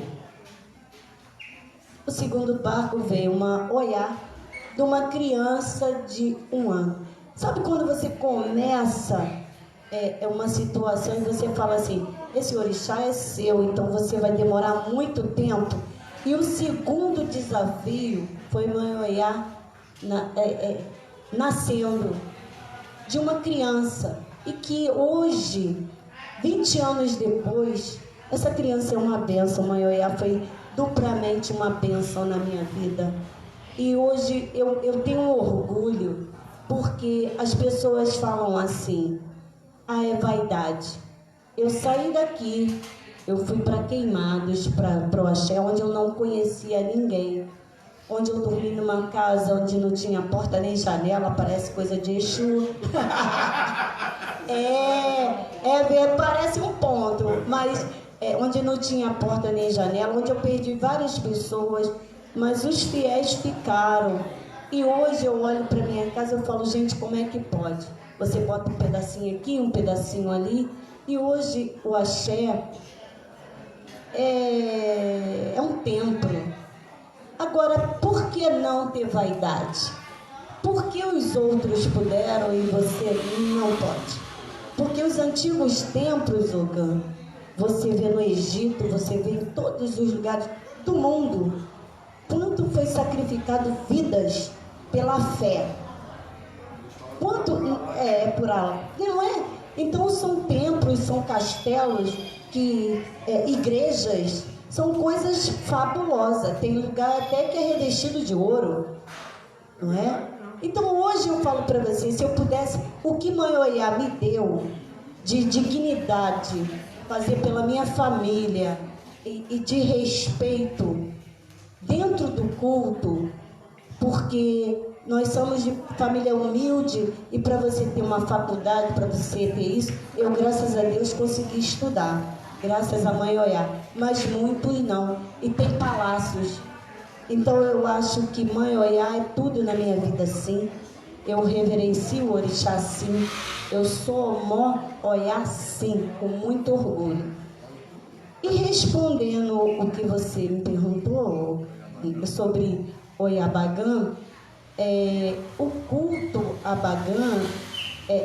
O segundo barco veio uma Oiá de uma criança de 1 ano. Sabe quando você começa uma situação e você fala assim, esse orixá é seu, então você vai demorar muito tempo. E o segundo desafio foi mãe Oiá nascendo de uma criança. E que hoje, 20 anos depois, essa criança é uma bênção. Mãe Oiá foi duplamente uma bênção na minha vida. E hoje eu tenho um orgulho, porque as pessoas falam assim, é vaidade. Eu saí daqui, eu fui para Queimados, para o Axé, onde eu não conhecia ninguém, onde eu dormi numa casa onde não tinha porta nem janela, parece coisa de Exu. Parece um ponto, mas onde não tinha porta nem janela, onde eu perdi várias pessoas, mas os fiéis ficaram. E hoje eu olho para minha casa e falo, gente, como é que pode? Você bota um pedacinho aqui, um pedacinho ali, e hoje o Axé é um templo. Agora, por que não ter vaidade? Por que os outros puderam e você não pode? Porque os antigos templos, Ogã, você vê no Egito, você vê em todos os lugares do mundo, quanto foi sacrificado vidas pela fé. Quanto por Allah, não é? Então são templos, são castelos, igrejas, são coisas fabulosas. Tem lugar até que é revestido de ouro, não é? Então hoje eu falo para vocês, se eu pudesse, o que mãe Oiá me deu de dignidade, fazer pela minha família e de respeito dentro do culto, porque nós somos de família humilde e para você ter uma faculdade, para você ter isso, eu, graças a Deus, consegui estudar, graças a mãe Oiá, mas muitos não, e tem palácios. Então eu acho que mãe Oiá é tudo na minha vida, sim. Eu reverencio o orixá, sim. Eu sou mó Oiá, sim, com muito orgulho. E respondendo o que você me perguntou sobre Oiá Bagã, o culto a Bagã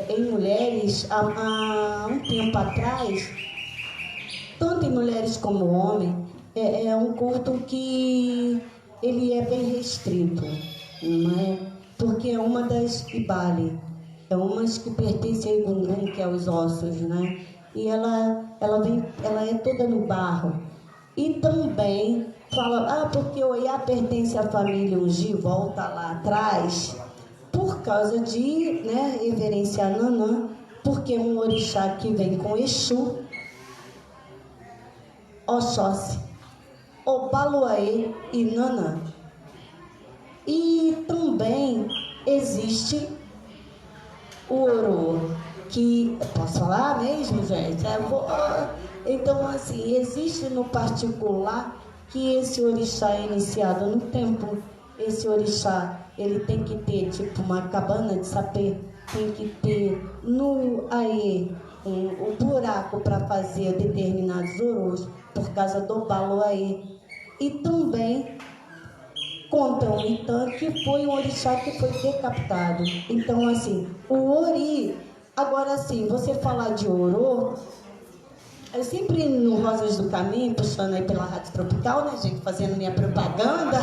em mulheres, há um tempo atrás, tanto em mulheres como homens, é um culto que ele é bem restrito, não é? Porque é uma das Ibali, é umas que pertence a Egungun, que é os ossos, né? E ela ela é toda no barro. E também fala, porque o Oiá pertence à família Ungi, volta lá atrás, por causa de, né, reverenciar Nanã, porque é um orixá que vem com Exu, Oxóssi, Obaluaê e Nanã. E também existe o Oro, que... Posso falar mesmo, gente? Então, assim, existe no particular que esse orixá é iniciado no tempo. Esse orixá, ele tem que ter, tipo, uma cabana de sapê, tem que ter no Aê um buraco para fazer determinados orôs, por causa do Baluaê. E também contam então que foi um orixá que foi decapitado. Então, assim, o Ori, agora sim, você falar de Orô, eu sempre no Rosas do Caminho, puxando aí pela Rádio Tropical, né, gente, fazendo minha propaganda,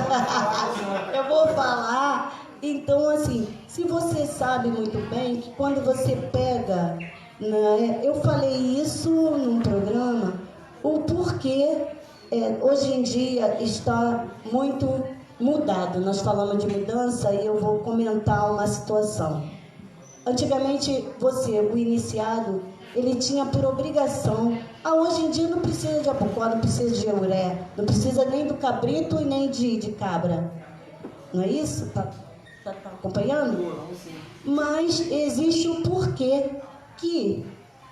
eu vou falar. Então, assim, se você sabe muito bem que quando você pega, né, eu falei isso num programa, o porquê hoje em dia está muito mudado. Nós falamos de mudança e eu vou comentar uma situação. Antigamente, o iniciado, ele tinha por obrigação. Hoje em dia não precisa de abucó, não precisa de euré, não precisa nem do cabrito e nem de cabra. Não é isso? Tá acompanhando? Mas existe o porquê que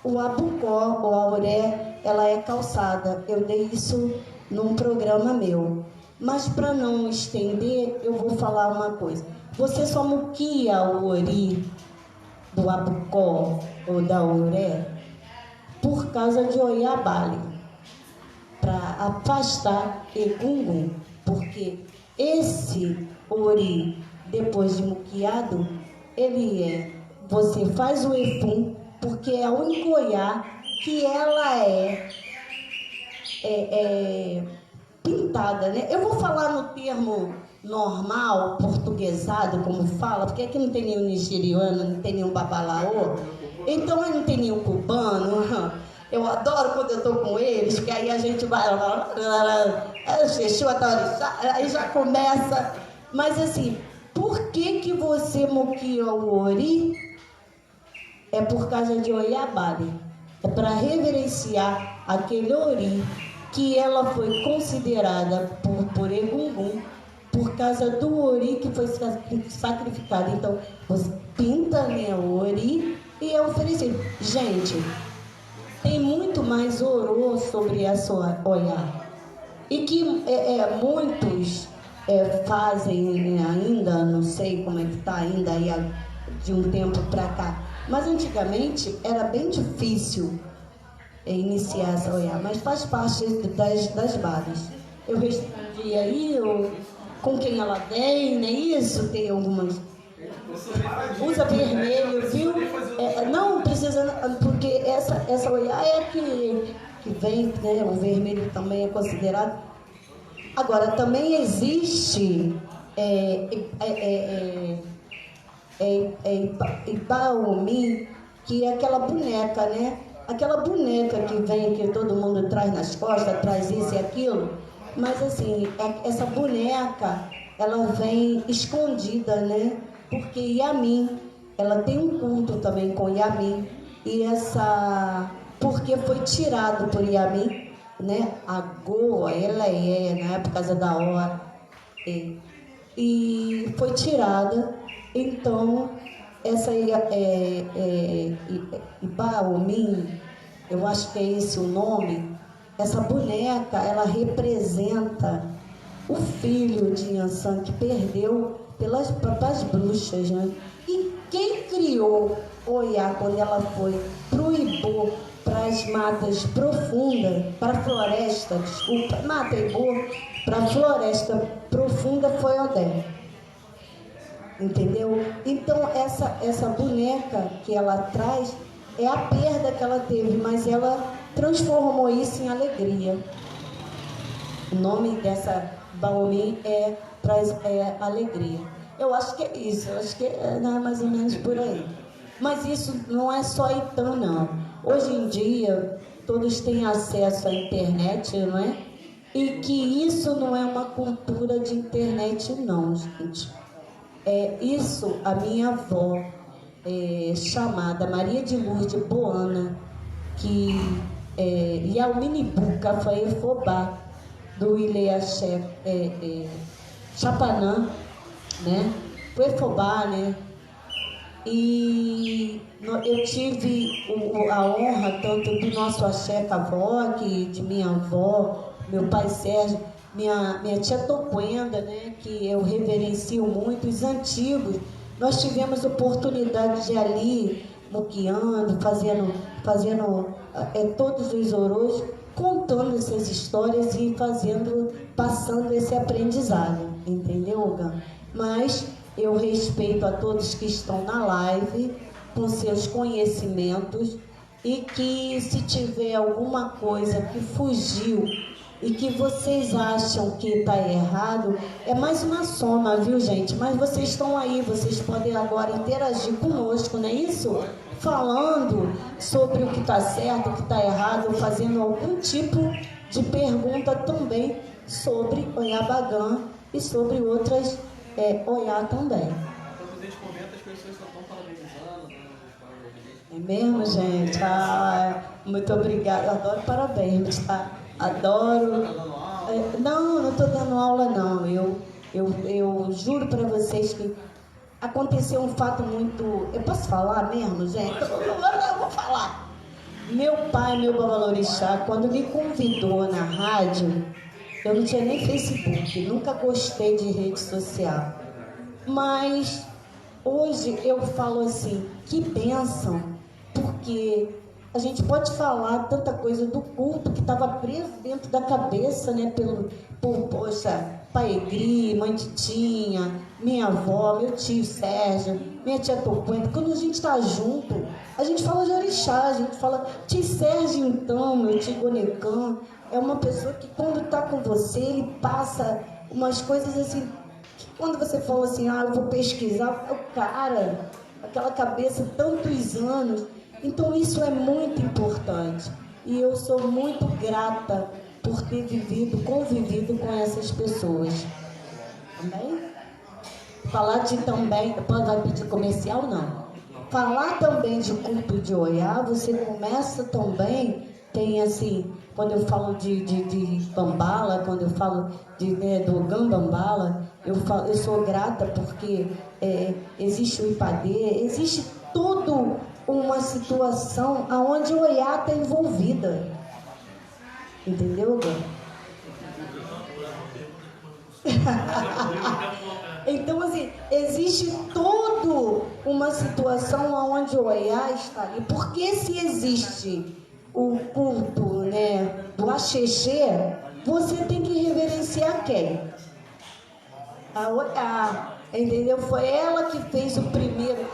o abucó ou a uré, ela é calçada. Eu dei isso num programa meu. Mas para não estender, eu vou falar uma coisa. Você só muquia o ori do abucó ou da uré por causa de Oiabale, para afastar Egungun, porque esse ori, depois de muquiado, você faz o efum, porque é a única Oiá que ela é pintada, né? Eu vou falar no termo normal, portuguesado, como fala, porque aqui não tem nenhum nigeriano, não tem nenhum babalaô, então não tem nenhum cubano. Eu adoro quando eu estou com eles, que aí a gente vai aí já começa. Mas assim, por que você moquia o ori? É por causa de Oiabale. É para reverenciar aquele ori que ela foi considerada por Egungun por causa do ori que foi sacrificado. Então, você pinta, né, o ori e é oferecido. Gente, tem muito mais orô sobre essa Oiá. E que muitos fazem ainda, não sei como é que está ainda aí de um tempo para cá. Mas antigamente era bem difícil iniciar essa Oiá, mas faz parte das bases. Eu respondi aí com quem ela vem, não é isso? Tem algumas... Usa vermelho, viu? Não precisa, porque essa Oiá é que vem, né? O vermelho também é considerado. Agora, também existe Ibaomi, que é aquela boneca, né? Aquela boneca que vem, que todo mundo traz nas costas, traz isso e aquilo. Mas assim, essa boneca, ela vem escondida, né? Porque Yamin, ela tem um culto também com Yamin. E porque foi tirado por Yamin, né? A Goa, ela né? Por causa da hora. E foi tirada. Então, essa Ibaomi, eu acho que é esse o nome, essa boneca, ela representa o filho de Yansan que perdeu pelas bruxas, né? E quem criou Oiá quando ela foi pro Ibo, para as matas profundas, para a floresta, mata Ibo, para a floresta profunda foi Odé. Entendeu? Então, essa boneca que ela traz é a perda que ela teve, mas ela transformou isso em alegria. O nome dessa Baomi traz alegria. Eu acho que é isso, eu acho que é mais ou menos por aí. Mas isso não é só Itã, não. Hoje em dia, todos têm acesso à internet, não é? E que isso não é uma cultura de internet, não, gente. Isso, a minha avó, chamada Maria de Lourdes Boana, que Yalmini Buca Faefobá, do Ileaxé Chapanã, né? Faefobá, né? E eu tive a honra tanto do nosso axé avó, que de minha avó, meu pai Sérgio, minha tia Toquenda, né, que eu reverencio muito, os antigos. Nós tivemos oportunidade de ir ali, moqueando, fazendo todos os orôs, contando essas histórias e passando esse aprendizado, entendeu, Gã? Mas eu respeito a todos que estão na live, com seus conhecimentos, e que se tiver alguma coisa que fugiu e que vocês acham que está errado, é mais uma soma, viu, gente? Mas vocês estão aí, vocês podem agora interagir conosco, não é isso? Falando sobre o que está certo, o que está errado, fazendo algum tipo de pergunta também sobre Oiabagã e sobre outras Oiá também. Quando a gente comenta, as pessoas só estão parabenizando. É mesmo, gente? Muito obrigada. Eu adoro parabéns, tá? Adoro. Tá dando aula? Não estou dando aula, não. Eu juro para vocês que aconteceu um fato muito... Eu posso falar mesmo, gente? Eu vou falar. Meu pai, meu babalorixá, quando me convidou na rádio, eu não tinha nem Facebook, nunca gostei de rede social. Mas hoje eu falo assim, que bênção, porque a gente pode falar tanta coisa do culto que estava preso dentro da cabeça, né? Poxa, Pai Egri, Mãe Titinha, minha avó, meu tio Sérgio, minha tia Toquenta. Quando a gente está junto, a gente fala de orixá, a gente fala tio Sérgio, então, meu tio Gonecã. É uma pessoa que quando está com você, ele passa umas coisas assim, que quando você fala assim, eu vou pesquisar, o cara, aquela cabeça, tantos anos. Então isso é muito importante. E eu sou muito grata por ter convivido com essas pessoas. Amém? Falar de também, vai pedir comercial? Não. Falar também de culto de Oiá, você começa também, tem assim, quando eu falo de Bambala, quando eu falo do Gambambala, eu sou grata porque existe o Ipadê, existe tudo uma situação onde o Oiá está envolvida. Entendeu, Gã? Então, assim, existe toda uma situação onde o Oiá está ali. Porque se existe o culto, né, do Axexê, você tem que reverenciar quem? A Oiá, entendeu? Foi ela que fez o primeiro.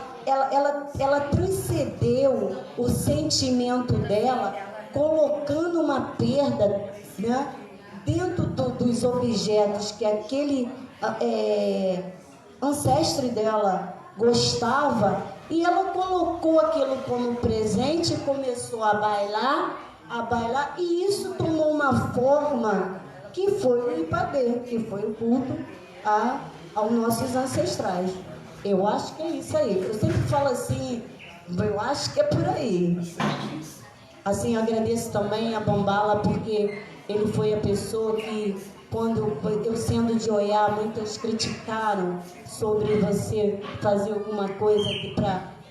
Ela transcendeu o sentimento dela, colocando uma perda, né, dentro dos objetos que aquele ancestre dela gostava, e ela colocou aquilo como presente e começou a bailar, e isso tomou uma forma que foi o Ipadê, que foi o culto aos nossos ancestrais. Eu acho que é isso aí. Eu sempre falo assim, eu acho que é por aí. Assim, eu agradeço também a Bambala, porque ele foi a pessoa que, quando eu sendo de Oiá, muitos criticaram sobre você fazer alguma coisa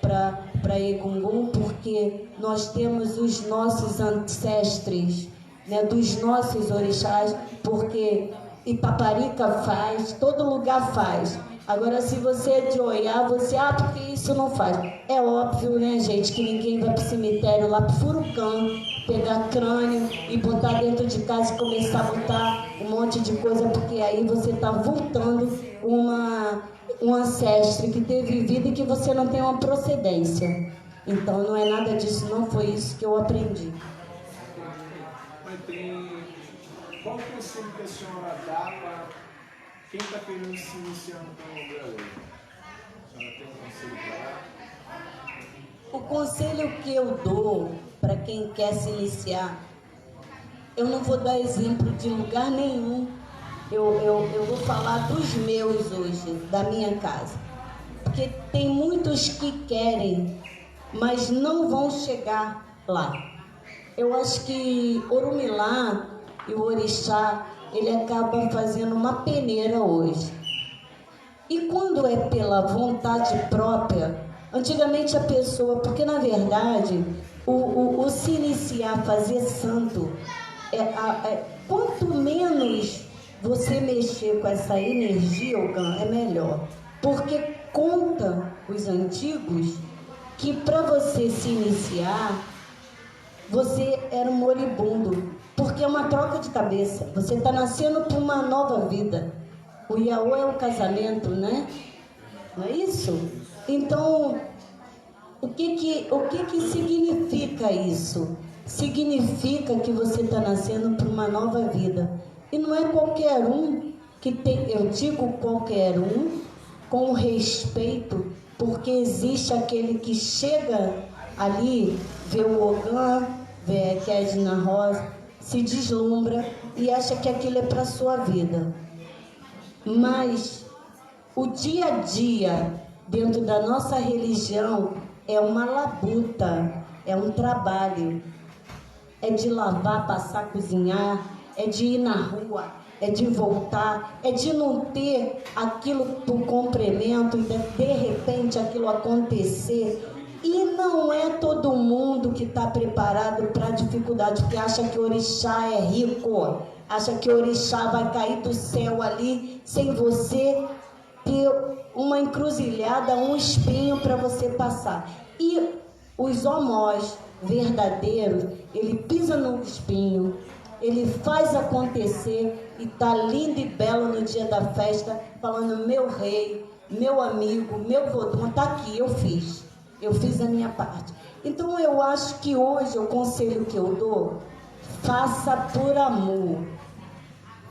para Egungun, porque nós temos os nossos ancestres, né, dos nossos orixás, porque Itaparica faz, todo lugar faz. Agora, se você é de Oiá, porque isso não faz? É óbvio, né, gente, que ninguém vai pro cemitério lá pro Furucã, pegar crânio e botar dentro de casa e começar a botar um monte de coisa, porque aí você tá voltando um ancestre que teve vida e que você não tem uma procedência. Então, não é nada disso, não foi isso que eu aprendi. Mas qual conselho que a senhora dá para quem está querendo se iniciar no candomblé hoje? A senhora tem um conselho para dar? O conselho que eu dou para quem quer se iniciar. Eu não vou dar exemplo de lugar nenhum. Eu vou falar dos meus hoje, da minha casa. Porque tem muitos que querem, mas não vão chegar lá. Eu acho que Orumilá e o Orixá, ele acaba fazendo uma peneira hoje. E quando é pela vontade própria, antigamente a pessoa, porque na verdade, o se iniciar, fazer santo, quanto menos você mexer com essa energia, Ogan, é melhor. Porque conta os antigos que para você se iniciar, você era um moribundo. Porque é uma troca de cabeça. Você está nascendo para uma nova vida. O Iaô é o casamento, né? Não é isso? Então, o que significa isso? Significa que você está nascendo para uma nova vida. E não é qualquer um que tem, eu digo qualquer um, com respeito, porque existe aquele que chega ali, vê o Ogan, vê a Edna Rosa, se deslumbra e acha que aquilo é para a sua vida. Mas o dia a dia, dentro da nossa religião, é uma labuta, é um trabalho. É de lavar, passar, cozinhar, é de ir na rua, é de voltar, é de não ter aquilo por complemento e de repente aquilo acontecer. E não é todo mundo que está preparado para a dificuldade, porque acha que o Orixá é rico, acha que o Orixá vai cair do céu ali sem você ter uma encruzilhada, um espinho para você passar. E os homós verdadeiros, ele pisa no espinho, ele faz acontecer e está lindo e belo no dia da festa, falando: meu rei, meu amigo, meu Vodun, está aqui, eu fiz a minha parte. Então eu acho que hoje o conselho que eu dou, faça por amor,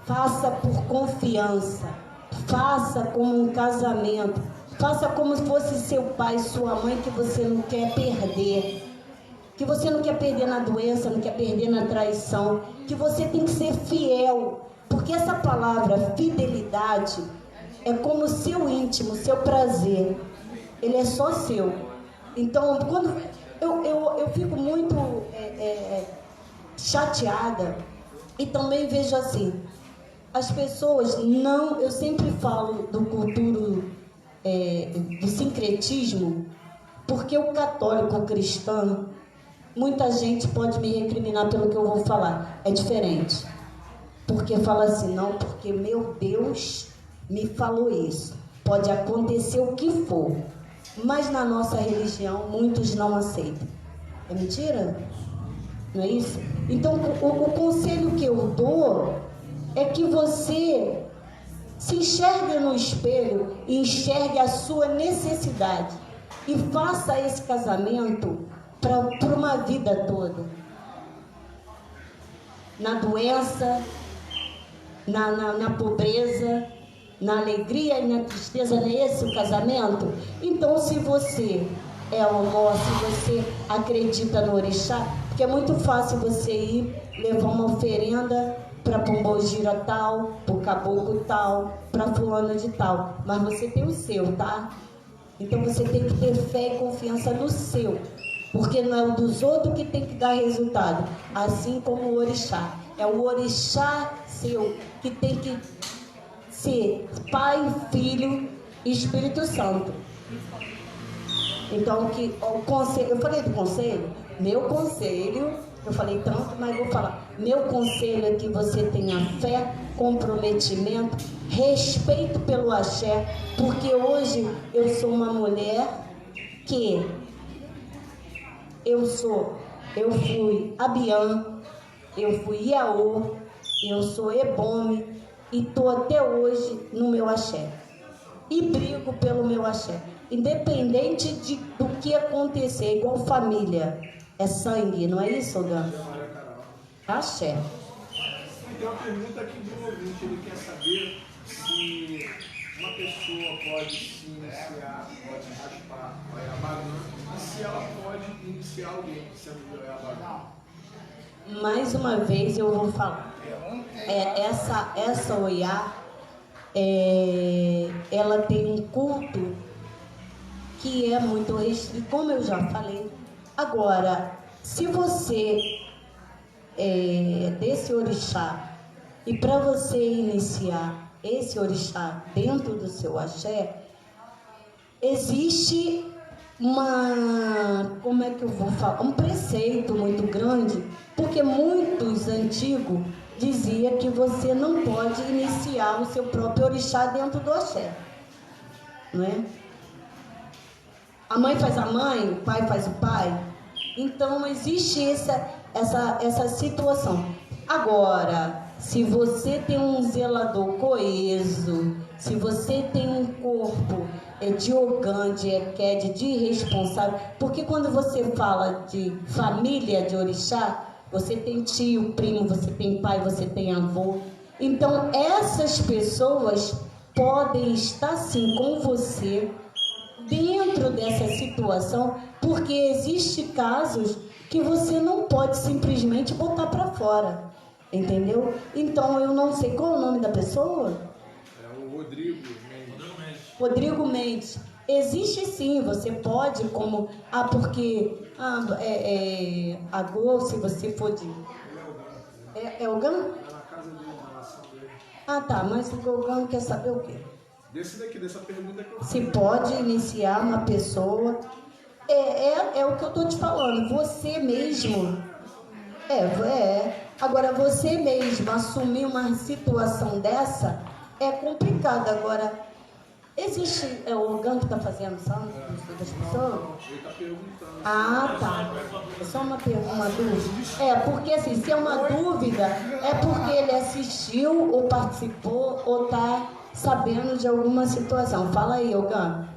faça por confiança, faça como um casamento, faça como se fosse seu pai, sua mãe, que você não quer perder, que você não quer perder na doença, não quer perder na traição, que você tem que ser fiel, porque essa palavra fidelidade é como seu íntimo, seu prazer, ele é só seu. Então, quando eu fico muito chateada e também vejo assim, as pessoas não, eu sempre falo do culturo, do sincretismo, porque o católico, o cristão, muita gente pode me recriminar pelo que eu vou falar, é diferente, porque fala assim, não, porque meu Deus me falou isso, pode acontecer o que for. Mas na nossa religião, muitos não aceitam. É mentira? Não é isso? Então, o conselho que eu dou é que você se enxergue no espelho e enxergue a sua necessidade. E faça esse casamento para uma vida toda. Na doença, na pobreza, na alegria e na tristeza, não é esse o casamento? Então, se você é homó, se você acredita no Orixá, porque é muito fácil você ir levar uma oferenda para Pombogira tal, para o caboclo tal, para fulano de tal, mas você tem o seu, tá? Então você tem que ter fé e confiança no seu, porque não é o dos outros que tem que dar resultado, assim como o Orixá. É o Orixá seu que tem que ser Pai, Filho e Espírito Santo. Então, o conselho, eu falei do conselho? Meu conselho, eu falei tanto, mas vou falar. Meu conselho é que você tenha fé, comprometimento, respeito pelo axé, porque hoje eu sou uma mulher que eu fui Abiã, eu fui Iaô, eu sou Ebome, e estou até hoje no meu axé. E brigo pelo meu axé. Independente do que acontecer, igual família. É sangue, não é isso, Ogan? Axé. Tem uma pergunta aqui de um ouvinte. Ele quer saber se uma pessoa pode se iniciar, pode raspar o Oiabagã, e se ela pode iniciar alguém sendo de Oiabagã? Mais uma vez eu vou falar. Essa Oiá, ela tem um culto que é muito restrito, como eu já falei. Agora, se você desse orixá, e para você iniciar esse orixá dentro do seu axé, existe como é que eu vou falar? Um preceito muito grande, porque muitos antigos diziam que você não pode iniciar o seu próprio orixá dentro do axé, não é? A mãe faz a mãe, o pai faz o pai. Então existe essa situação. Agora, se você tem um zelador coeso, se você tem um corpo de Ogã, de Ekede, de responsável, porque quando você fala de família de orixá, você tem tio, primo, você tem pai, você tem avô. Então essas pessoas podem estar sim com você dentro dessa situação, porque existem casos que você não pode simplesmente botar para fora, entendeu? Então eu não sei qual é o nome da pessoa. É o Rodrigo Mendes. Rodrigo Mendes. Existe sim, você pode, como agora, se você for de é o GAN? É na casa dele, na nação dele. Ah tá, mas o GAN quer saber o quê? Dessa pergunta que eu fiz. Se pode iniciar uma pessoa. É o que eu estou te falando. Você mesmo. Agora, você mesmo assumir uma situação dessa é complicado. Agora, existe. É o Ogã que está fazendo santo das pessoas? Não, ele está perguntando. Ah, tá. É só uma dúvida. Porque assim, se é uma dúvida, é porque ele assistiu ou participou ou está sabendo de alguma situação. Fala aí, Ogã.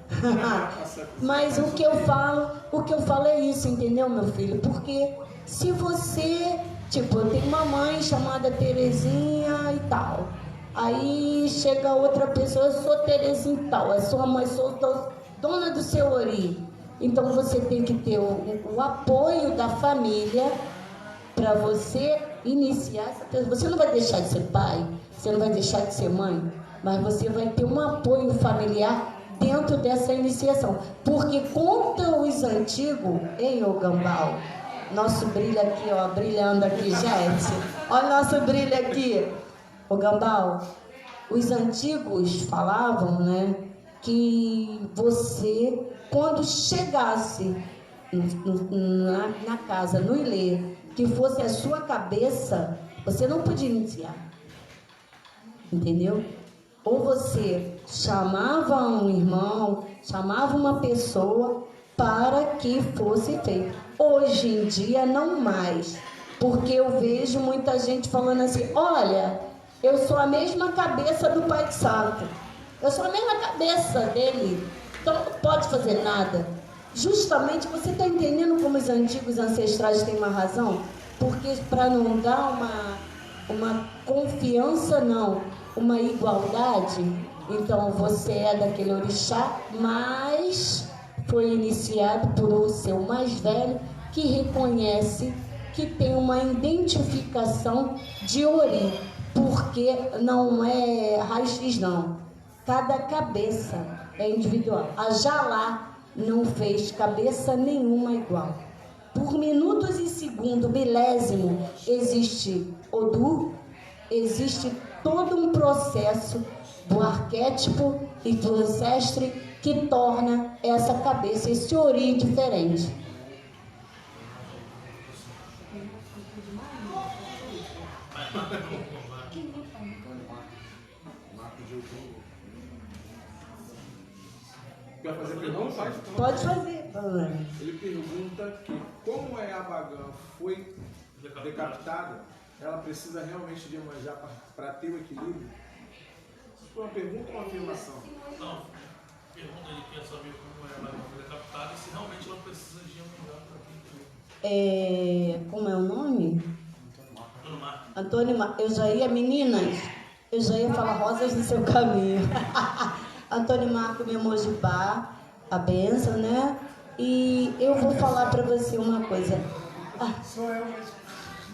Mas o que eu falo é isso, entendeu, meu filho? Porque se você, eu tenho uma mãe chamada Terezinha e tal. Aí chega outra pessoa, eu sou Terezinha e tal, é sua mãe, sou dona do seu ori. Então você tem que ter o apoio da família para você iniciar essa pessoa. Você não vai deixar de ser pai, você não vai deixar de ser mãe, mas você vai ter um apoio familiar dentro dessa iniciação. Porque conta os antigos, ô Gambal, nosso brilho aqui, ó, brilhando aqui, gente. Olha o nosso brilho aqui. Ô Gambal, os antigos falavam, né, que você, quando chegasse na casa, no ilê, que fosse a sua cabeça, você não podia iniciar. Entendeu? Ou você chamava um irmão, chamava uma pessoa para que fosse feito. Hoje em dia não mais, porque eu vejo muita gente falando assim, olha, eu sou a mesma cabeça do Pai de Santo, eu sou a mesma cabeça dele, então não pode fazer nada. Justamente, você está entendendo como os antigos ancestrais têm uma razão? Porque para não dar uma confiança, não, uma igualdade. Então você é daquele orixá, mas foi iniciado por o seu mais velho, que reconhece que tem uma identificação de ori, porque não é raiz, não. Cada cabeça é individual. A Jalá não fez cabeça nenhuma igual. Por minutos e segundo, milésimo, existe Odu, existe todo um processo do arquétipo e do ancestre que torna essa cabeça, esse ori diferente. Quer fazer pergunta? Pode fazer. Ele pergunta que como a Oiabagã foi decapitada, ela precisa realmente de Iemanjá para ter o equilíbrio? Isso foi uma pergunta ou uma afirmação? Não, pergunta, ele quer saber como a Oiabagã foi decapitada e se realmente ela precisa de Iemanjá para ter equilíbrio. Como é o nome? Antônio Marcos. Antônio Marcos. Eu já ia, meninas, eu já ia falar rosas no seu caminho. Antônio Marco Memojibá, a benção, né? E eu vou falar para você uma coisa.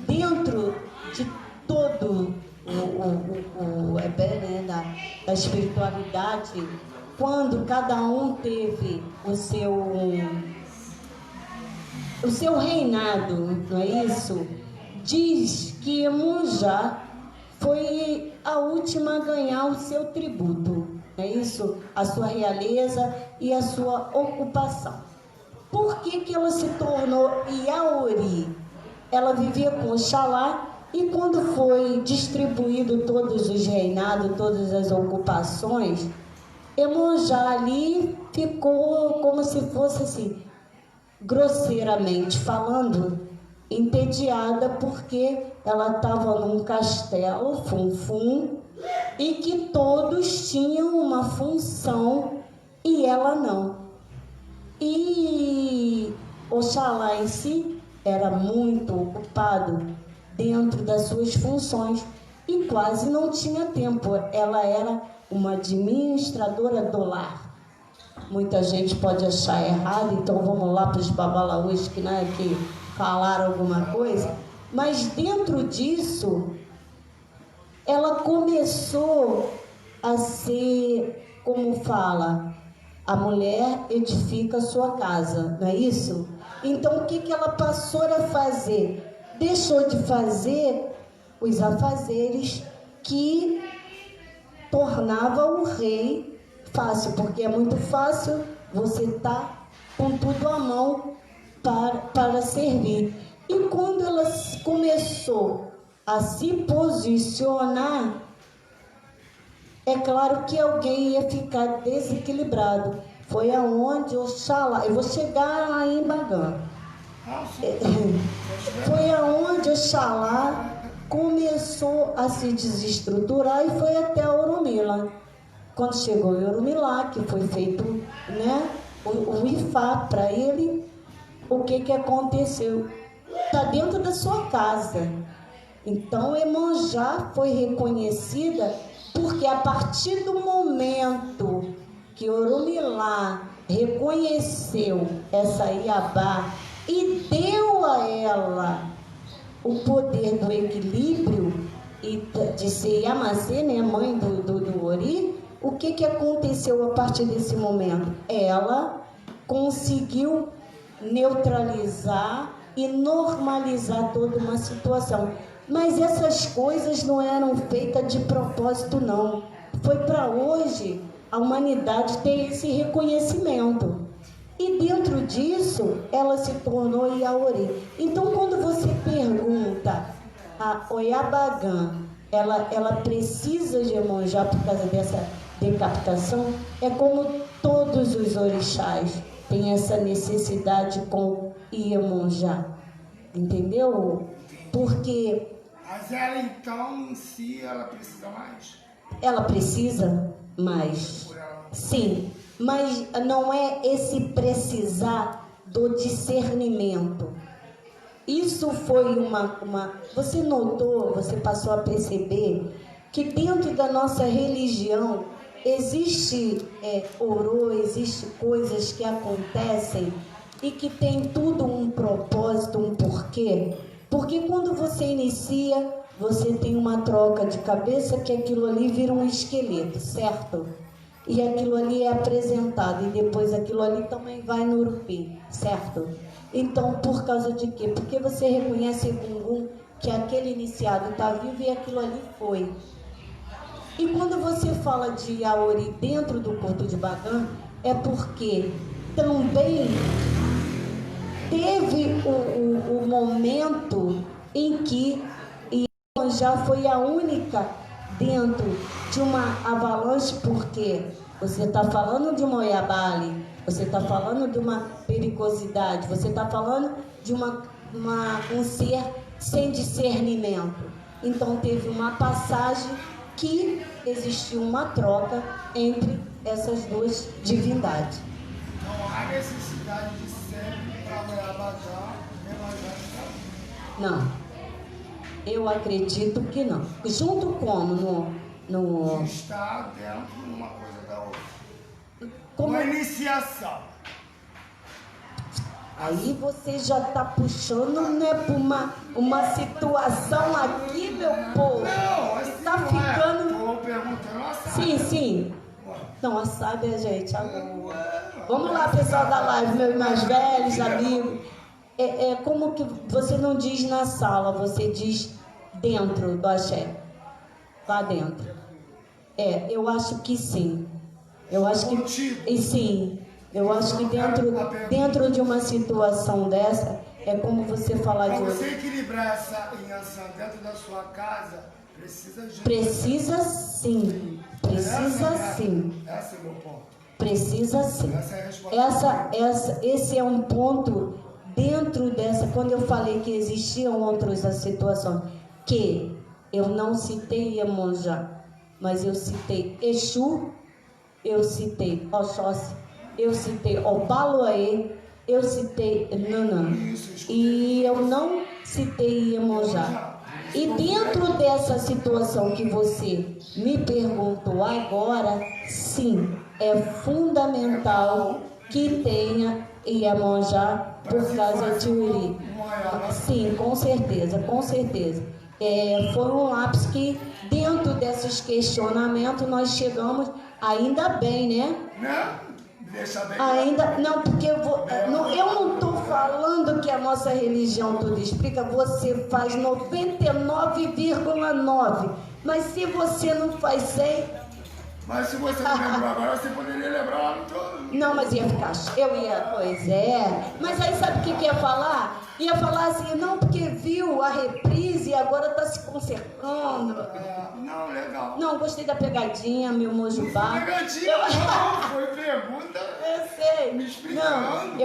Dentro de todo o EBE, né, da espiritualidade, quando cada um teve o seu reinado, não é isso? Diz que Iemonjá foi a última a ganhar o seu tributo, não é isso? A sua realeza e a sua ocupação. Por que ela se tornou Yaori? Ela vivia com Oxalá e quando foi distribuído todos os reinados, todas as ocupações, Iemonjá ali ficou como se fosse assim, grosseiramente falando, entediada porque ela estava num castelo, Funfum, e que todos tinham uma função e ela não. E Oxalá em si era muito ocupado dentro das suas funções e quase não tinha tempo. Ela era uma administradora do lar. Muita gente pode achar errado, então vamos lá para os babalaús que, né, que falaram alguma coisa. Mas dentro disso, ela começou a ser, como fala, a mulher edifica a sua casa, não é isso? Então o que ela passou a fazer? Deixou de fazer os afazeres que tornava o rei fácil, porque é muito fácil você estar com tudo à mão para servir. E quando ela começou a se posicionar, é claro que alguém ia ficar desequilibrado. Foi aonde Oxalá, eu vou chegar aí em Bagã. Foi aonde Oxalá começou a se desestruturar e foi até Orumila. Quando chegou em Orumila, que foi feito, né, o Ifá para ele, o que aconteceu? Está dentro da sua casa. Então Iemonjá foi reconhecida porque a partir do momento que Orumilá reconheceu essa Iabá e deu a ela o poder do equilíbrio e de ser Yamacê, né, mãe do Ori, o que aconteceu a partir desse momento? Ela conseguiu neutralizar e normalizar toda uma situação. Mas essas coisas não eram feitas de propósito, não. Foi para hoje a humanidade ter esse reconhecimento. E dentro disso, ela se tornou Yaori. Então, quando você pergunta a Oyabagã, ela precisa de Iemonjá por causa dessa decapitação, é como todos os orixás têm essa necessidade com Iemonjá. Entendeu? Porque... Mas ela, então, em si, ela precisa mais? Ela precisa mais. Sim, mas não é esse precisar do discernimento. Isso foi uma... Você notou, você passou a perceber que dentro da nossa religião existe orô, existe coisas que acontecem e que tem tudo um propósito, um porquê. Porque quando você inicia, você tem uma troca de cabeça que aquilo ali vira um esqueleto, certo? E aquilo ali é apresentado e depois aquilo ali também vai no Urupim, certo? Então, por causa de quê? Porque você reconhece em Gungun que aquele iniciado está vivo e aquilo ali foi. E quando você fala de Yaori dentro do corpo de Bagã, é porque também teve o momento em que Iemonjá foi a única dentro de uma avalanche, porque você está falando de uma Oyabali, você está falando de uma periculosidade, você está falando de um ser sem discernimento. Então teve uma passagem que existiu uma troca entre essas duas divindades. Não há necessidade de sempre para Oyabagá, Iemonjá está. Não, eu acredito que não. Junto como? Está dentro de uma coisa da outra. Uma iniciação. Aí você já está puxando, né, para uma situação aqui, meu povo. Não, assim tá não ficando. Estou perguntando a Sábia. Sim, sim. Não, a Sábia, gente, agora. Vamos lá, pessoal da live, meus mais velhos, amigos. É como que você não diz na sala, você diz dentro do axé. Lá dentro. Eu acho que sim. Eu acho que. E sim. Eu acho que dentro de uma situação dessa, é como você falar de. Para você equilibrar essa inhação dentro da sua casa, precisa de. Precisa sim. Precisa sim. Esse é o meu ponto. Precisa sim. Essa é a resposta. Esse é um ponto dentro dessa. Quando eu falei que existiam outras situações, que eu não citei Iemonjá, mas eu citei Exu, eu citei Oxóssi, eu citei Obaloaê, eu citei Nanã. E eu não citei Iemonjá. E dentro dessa situação que você me perguntou agora, sim, é fundamental que tenha Iemonjá por causa de Uri. Sim, com certeza, com certeza. Foi um lápis que dentro desses questionamentos nós chegamos, ainda bem, né? Ainda não, porque eu não estou falando que a nossa religião tudo explica, você faz 99,9, mas se você não faz 100. Mas se você não lembrou agora, você poderia lembrar o ano todo. Não, mas ia ficar. Pois é. Mas aí sabe o que ia falar? Ia falar assim, não, porque viu a reprise e agora está se consertando. Não, legal. Não, gostei da pegadinha, meu mojubá. Pegadinha, não, foi pergunta. Eu sei. Me explicando. Não,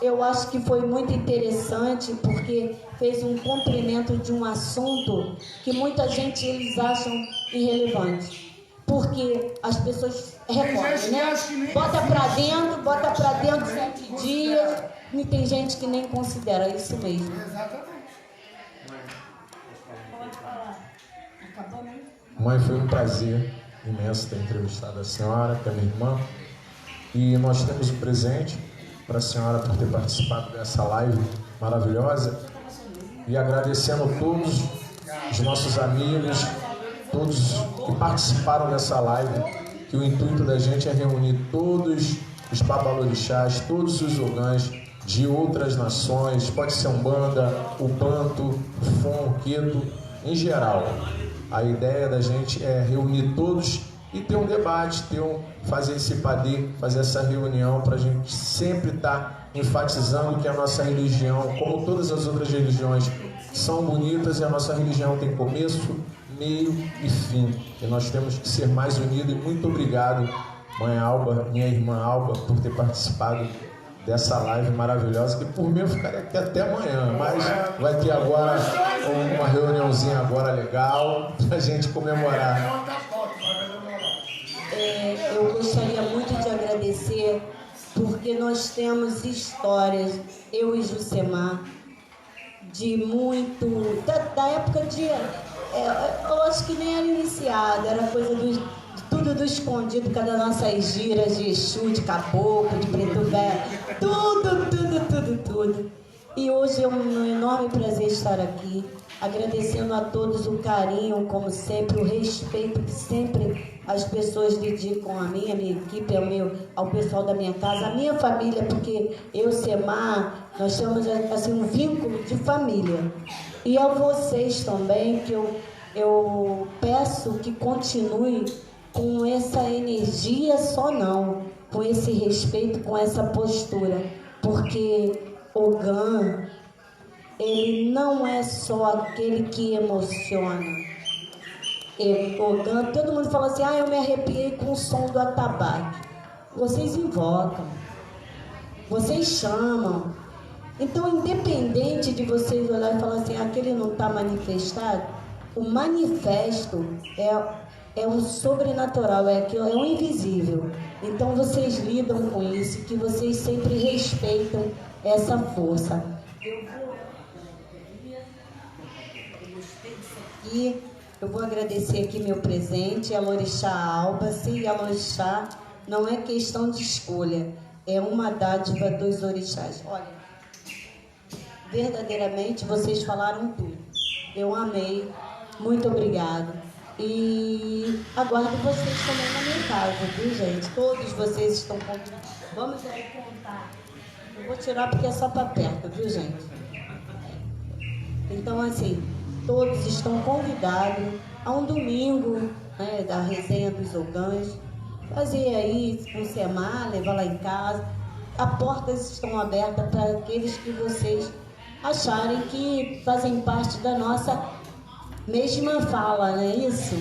eu acho que foi muito interessante porque fez um complemento de um assunto que muita gente eles acham irrelevante. Porque as pessoas recortam, né? Bota pra dentro 7 dias, e tem gente que nem considera isso mesmo. Exatamente. Acabou, né? Mãe, foi um prazer imenso ter entrevistado a senhora, que é minha irmã. E nós temos um presente para a senhora por ter participado dessa live maravilhosa. E agradecendo a todos os nossos amigos, todos que participaram dessa live, que o intuito da gente é reunir todos os babalorixás, todos os ogãs de outras nações, pode ser Umbanda, o Banto, o Fon, o Queto, em geral. A ideia da gente é reunir todos e ter um debate, fazer esse padê, fazer essa reunião para a gente sempre estar enfatizando que a nossa religião, como todas as outras religiões, são bonitas e a nossa religião tem começo, meio e fim. E nós temos que ser mais unidos. E muito obrigado, mãe Alba, minha irmã Alba, por ter participado dessa live maravilhosa, que por mim eu ficaria aqui até amanhã, mas vai ter agora uma reuniãozinha agora legal pra gente comemorar. Eu gostaria muito de agradecer, porque nós temos histórias, eu e Jusemar, de muito, da época de, eu acho que nem era iniciada, era coisa tudo do escondido, cada nossas giras de Exu, de caboclo, de preto velho, tudo. E hoje é um enorme prazer estar aqui, agradecendo a todos o carinho, como sempre, o respeito que sempre as pessoas dedicam a mim, a minha equipe, ao pessoal da minha casa, a minha família, porque eu, Semar, nós temos assim, um vínculo de família. E a vocês também, que eu peço que continue com essa energia só não, com esse respeito, com essa postura, porque Ogã, ele não é só aquele que emociona. Ogã, todo mundo fala assim, eu me arrepiei com o som do atabaque. Vocês invocam, vocês chamam. Então, independente de vocês olharem e falar assim, aquele não está manifestado, o manifesto é o sobrenatural, é o invisível. Então vocês lidam com isso, que vocês sempre respeitam essa força. Eu vou agradecer aqui meu presente, a Lorixá Alba, sim, a Lorixá, não é questão de escolha, é uma dádiva dos orixás. Olha, verdadeiramente vocês falaram tudo. Eu amei, muito obrigado. E aguardo vocês também na minha casa, viu, gente? Todos vocês estão convidados. Vamos aí contar. Eu vou tirar porque é só para perto, viu, gente? Então, assim, todos estão convidados a um domingo, né, da resenha dos Ogãs. Fazer aí um semar, levar lá em casa. As portas estão abertas para aqueles que vocês acharem que fazem parte da nossa mesma fala, não é isso?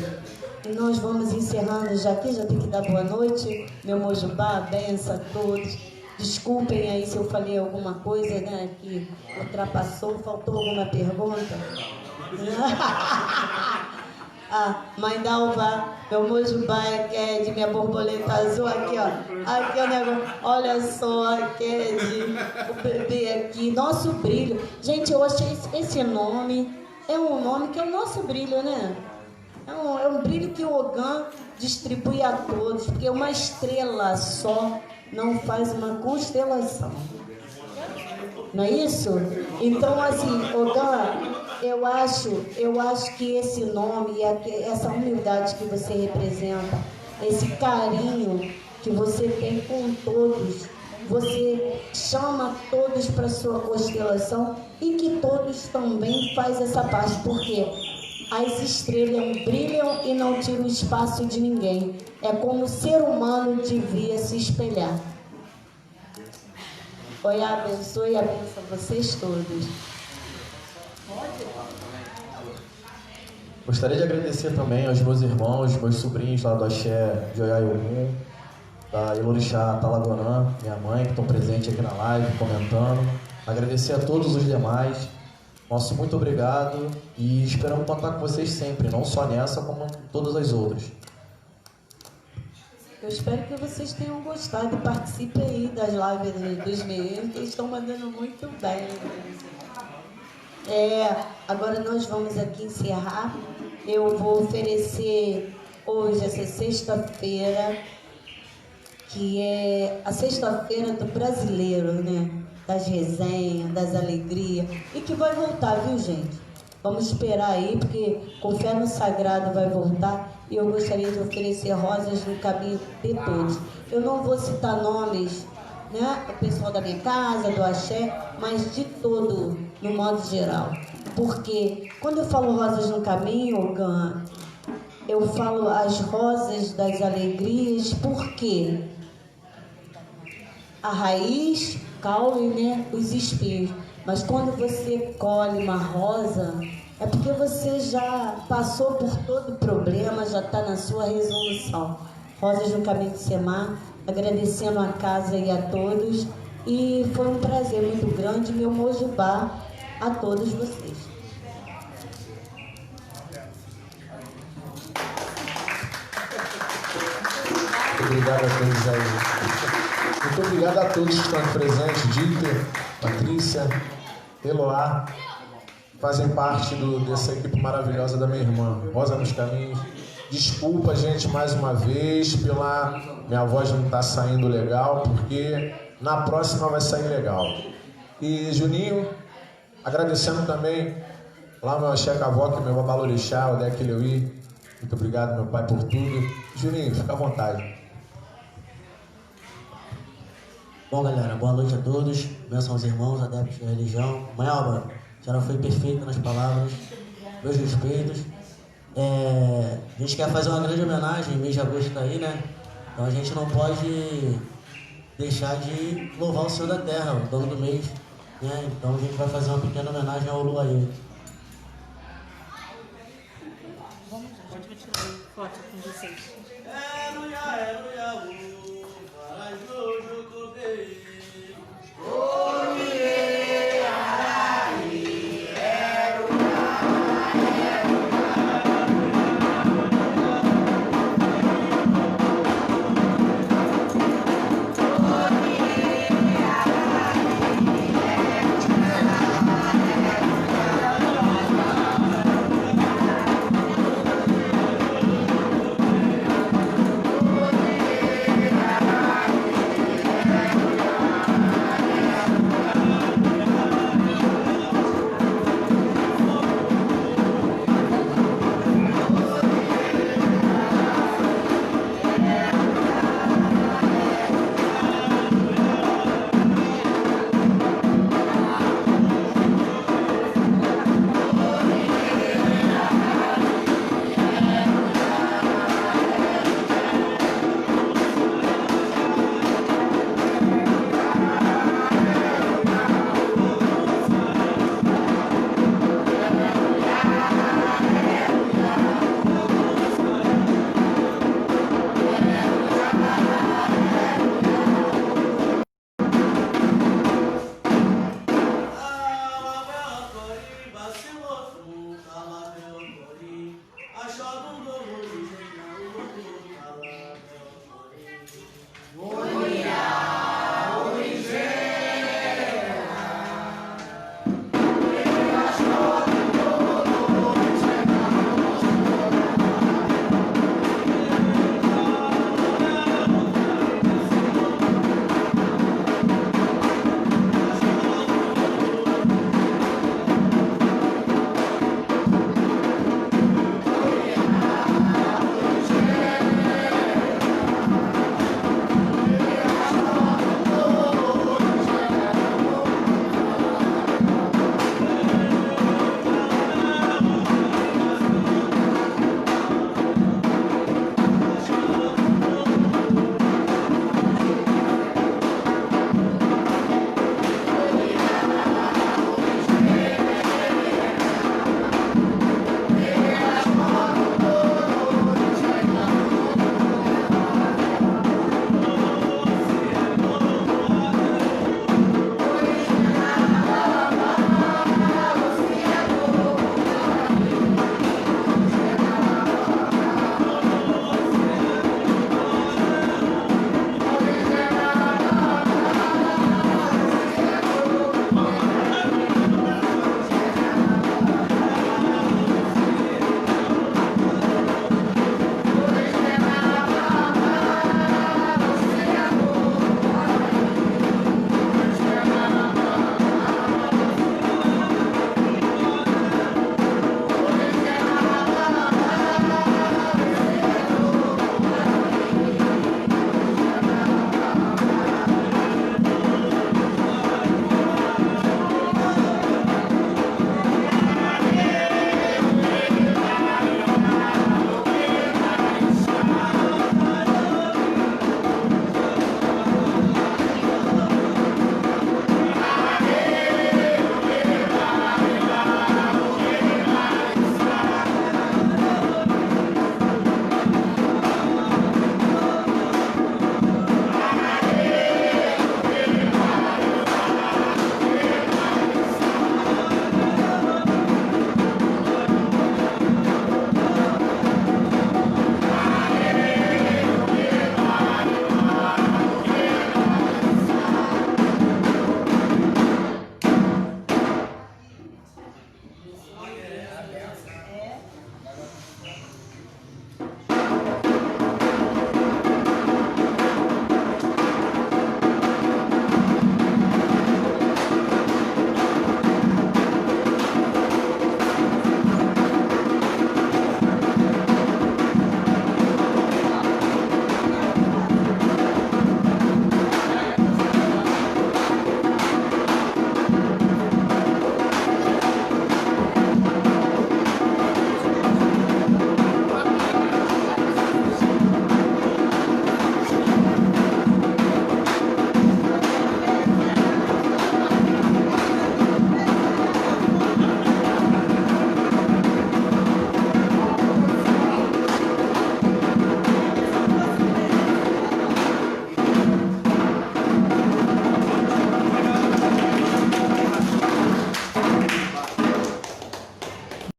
E nós vamos encerrando já aqui, já tem que dar boa noite. Meu Mojubá, benção a todos. Desculpem aí se eu falei alguma coisa, né, que ultrapassou, faltou alguma pergunta. Mãe Dalva, meu Mojubá é Ked, minha borboleta azul aqui, ó. Aqui é o negócio, olha só, Ked, o bebê aqui, nosso brilho. Gente, eu achei esse nome, é um nome que é o nosso brilho, né? É um brilho que o Ogã distribui a todos, porque uma estrela só não faz uma constelação. Não é isso? Então, assim, Ogã, eu acho que esse nome e essa humildade que você representa, esse carinho que você tem com todos, você chama todos para sua constelação e que todos também fazem essa parte, porque as estrelas brilham e não tiram espaço de ninguém. É como o ser humano devia se espelhar. Oi, abençoe e abençoe vocês todos. Gostaria de agradecer também aos meus irmãos, meus sobrinhos lá do Axé de Oiaiogum, da Ilorixá Talagonã, minha mãe, que estão presentes aqui na live, comentando. Agradecer a todos os demais. Nosso muito obrigado e esperamos contar com vocês sempre, não só nessa, como em todas as outras. Eu espero que vocês tenham gostado e participem aí das lives dos meninos, que eles estão mandando muito bem. Agora nós vamos aqui encerrar. Eu vou oferecer hoje, essa sexta-feira, que é a sexta-feira do brasileiro, né? Das resenhas, das alegrias, e que vai voltar, viu, gente? Vamos esperar aí, porque com fé no sagrado vai voltar, e eu gostaria de oferecer rosas no caminho de todos. Eu não vou citar nomes, né, o pessoal da minha casa, do Axé, mas de todo, no modo geral. Porque quando eu falo rosas no caminho, Ogã, eu falo as rosas das alegrias, porque a raiz, caule, né, os espinhos. Mas quando você colhe uma rosa, é porque você já passou por todo o problema, já está na sua resolução. Rosas no caminho de Semar, agradecendo a casa e a todos. E foi um prazer muito grande, meu Mojubá, a todos vocês. Obrigado a todos aí. Muito obrigado a todos que estão presentes, Dieter, Patrícia, Eloá, fazem parte dessa equipe maravilhosa da minha irmã, Rosa nos Caminhos. Desculpa, gente, mais uma vez, pela minha voz não estar saindo legal, porque na próxima vai sair legal. E Juninho, agradecendo também lá meu Axé Cavoca, meu Babalorixá, o Deck Leuí. Muito obrigado, meu pai, por tudo. Juninho, fica à vontade. Bom, galera, boa noite a todos. Bênção aos irmãos, adeptos da religião. Mãe Alba, a senhora foi perfeita nas palavras. Meus respeitos. A gente quer fazer uma grande homenagem, mês de agosto está aí, né? Então a gente não pode deixar de louvar o Senhor da Terra, o dono do mês, né? Então a gente vai fazer uma pequena homenagem ao Luaí. Pode continuar aí, forte com vocês. Oh!